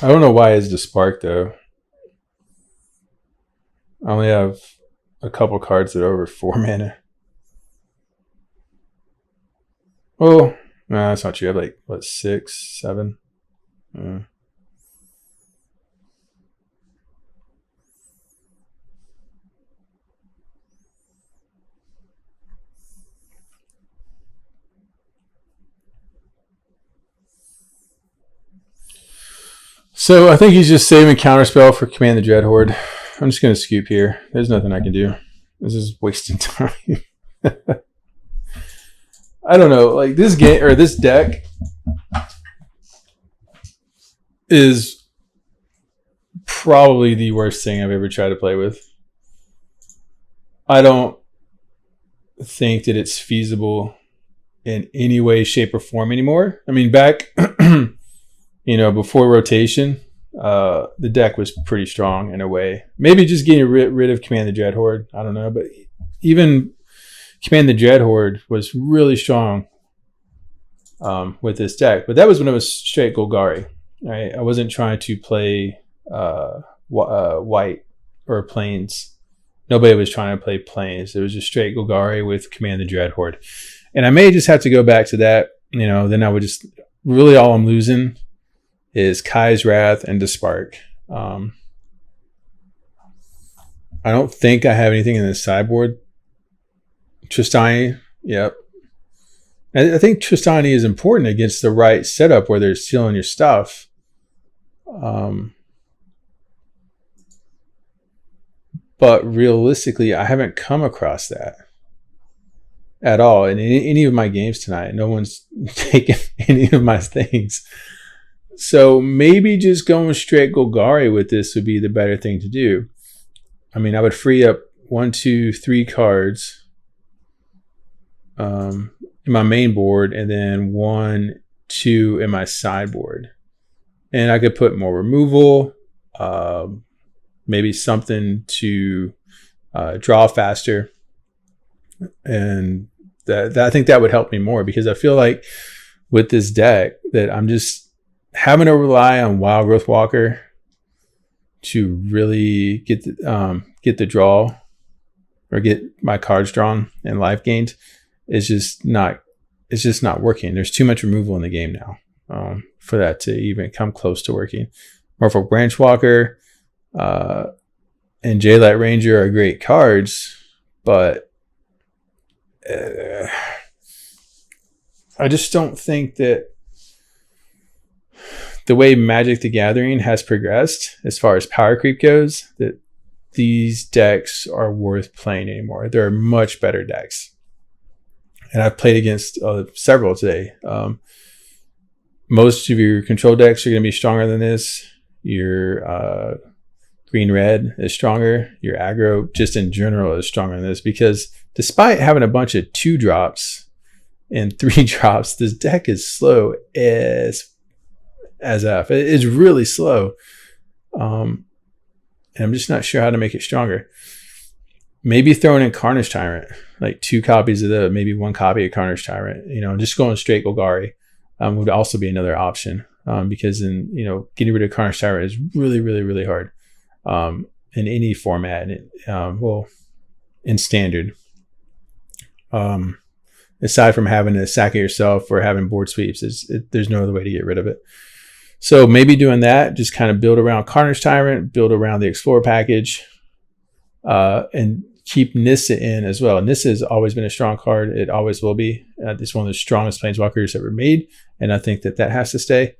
I don't know why it's Despark, though. I only have a couple cards that are over 4 mana. Oh, no, that's not true. I have like, what, 6, 7? So I think he's just saving Counterspell for Command the Dreadhorde. I'm just going to scoop here. There's nothing I can do. This is wasting time. I don't know. Like this game or this deck is probably the worst thing I've ever tried to play with. I don't think that it's feasible in any way, shape, or form anymore. I mean, back before rotation, the deck was pretty strong in a way. Maybe just getting rid of Command the Dreadhorde. I don't know, but even Command the Dreadhorde was really strong with this deck. But that was when it was straight Golgari. Right? I wasn't trying to play white or plains. Nobody was trying to play plains. It was just straight Golgari with Command the Dreadhorde. And I may just have to go back to that. Then I would just really all I'm losing is Kai's Wrath and Despark. I don't think I have anything in the sideboard. Tristani, yep. I think Tristani is important against the right setup where they're stealing your stuff. But realistically, I haven't come across that at all in any of my games tonight. No one's taken any of my things. So maybe just going straight Golgari with this would be the better thing to do. I mean, I would free up 1, 2, 3 cards in my main board and then 1, 2 in my sideboard. And I could put more removal, maybe something to draw faster. And that I think that would help me more, because I feel like with this deck that I'm just having to rely on Wildgrowth Walker to really get the draw or get my cards drawn and life gained is just not working. There's too much removal in the game now for that to even come close to working. Merfolk Branchwalker and Jadelight Ranger are great cards, but I just don't think that the way Magic the Gathering has progressed as far as power creep goes, that these decks are worth playing anymore. There are much better decks. And I've played against several today. Most of your control decks are going to be stronger than this. Your green-red is stronger. Your aggro, just in general, is stronger than this, because despite having a bunch of 2-drops and 3-drops, this deck is slow as F. It's really slow. And I'm just not sure how to make it stronger. Maybe throwing in Carnage Tyrant, like 2 copies of the, maybe 1 copy of Carnage Tyrant, just going straight Golgari would also be another option. Because getting rid of Carnage Tyrant is really, really, really hard in any format. In standard. Aside from having to sack it yourself or having board sweeps, there's no other way to get rid of it. So maybe doing that, just kind of build around Carnage Tyrant, build around the Explorer package, and keep Nissa in as well. Nissa has always been a strong card. It always will be. It's one of the strongest Planeswalkers ever made, and I think that has to stay.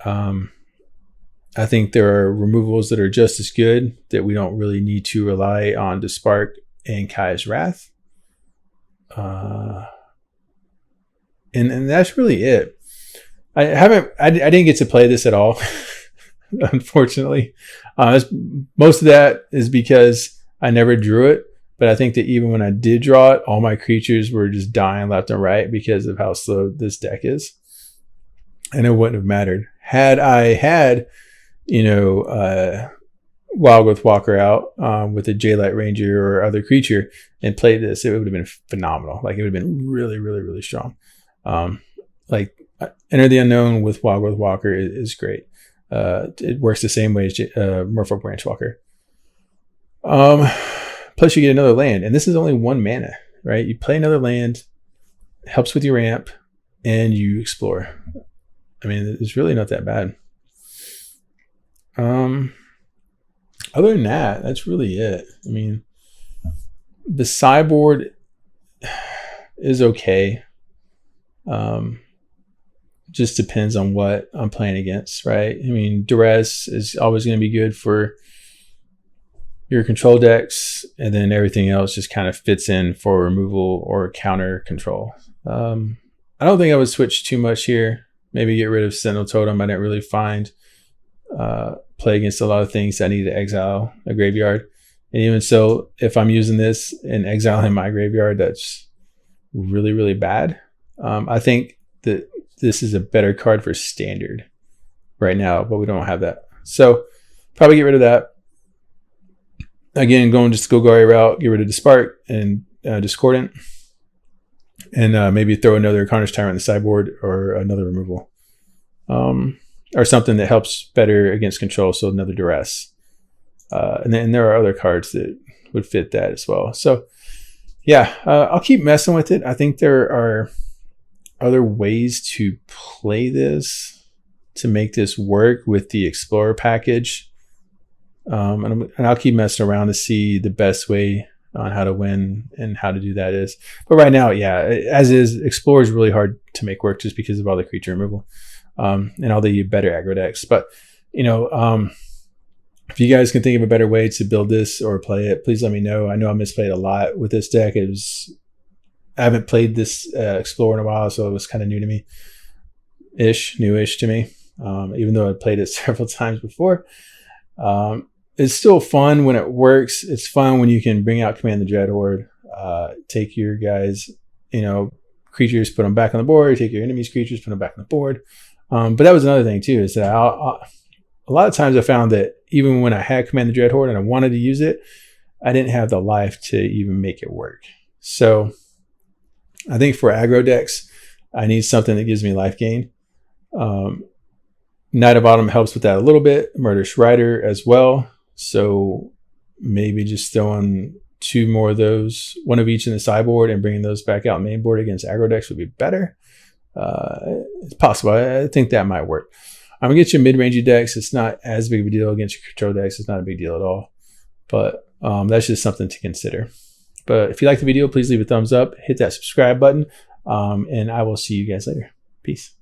I think there are removals that are just as good that we don't really need to rely on Despark and Kai's Wrath. And that's really it. I didn't get to play this at all, unfortunately. Most of that is because I never drew it, but I think that even when I did draw it, all my creatures were just dying left and right because of how slow this deck is. And it wouldn't have mattered. Had I had, Wildgrowth Walker out with a Jadelight Ranger or other creature and played this, it would have been phenomenal. Like, it would have been really, really, really strong. Enter the Unknown with Wildgrowth Walker is great. It works the same way as Merfolk Branchwalker. Plus you get another land, and this is only 1 mana, right? You play another land, helps with your ramp, and you explore. I mean, it's really not that bad. Other than that, that's really it. I mean, the sideboard is okay. Just depends on what I'm playing against, right? I mean, Duress is always going to be good for your control decks, and then everything else just kind of fits in for removal or counter control. I don't think I would switch too much here. Maybe get rid of Sentinel Totem. I didn't really find play against a lot of things that I need to exile a graveyard. And even so, if I'm using this and exiling my graveyard, that's really, really bad. I think that this is a better card for standard right now, but we don't have that. So probably get rid of that. Again, going just Golgari route, get rid of Despark and Discordant. And maybe throw another Carnage Tyrant in the sideboard or another removal. Or something that helps better against control, so another Duress. And then there are other cards that would fit that as well. So yeah, I'll keep messing with it. I think there are other ways to play this to make this work with the Explorer package. And I'll keep messing around to see the best way on how to win and how to do that is. But right now, yeah, as is, Explorer is really hard to make work just because of all the creature removal and all the better aggro decks. But, if you guys can think of a better way to build this or play it, please let me know. I know I misplayed a lot with this deck. I haven't played this Explorer in a while, so it was kind of new to me. Newish to me, even though I played it several times before. It's still fun when it works. It's fun when you can bring out Command the Dreadhorde, take your guys, creatures, put them back on the board, take your enemies' creatures, put them back on the board. But that was another thing too, is that a lot of times I found that even when I had Command the Dreadhorde and I wanted to use it, I didn't have the life to even make it work. So I think for aggro decks, I need something that gives me life gain. Knight of Autumn helps with that a little bit. Murderous Rider as well. So maybe just throwing 2 more of those, 1 of each in the sideboard, and bringing those back out main board against aggro decks would be better. It's possible. I think that might work. I'm going to get you mid-rangey decks. It's not as big of a deal against your control decks. It's not a big deal at all. But that's just something to consider. But if you like the video, please leave a thumbs up. Hit that subscribe button. And I will see you guys later. Peace.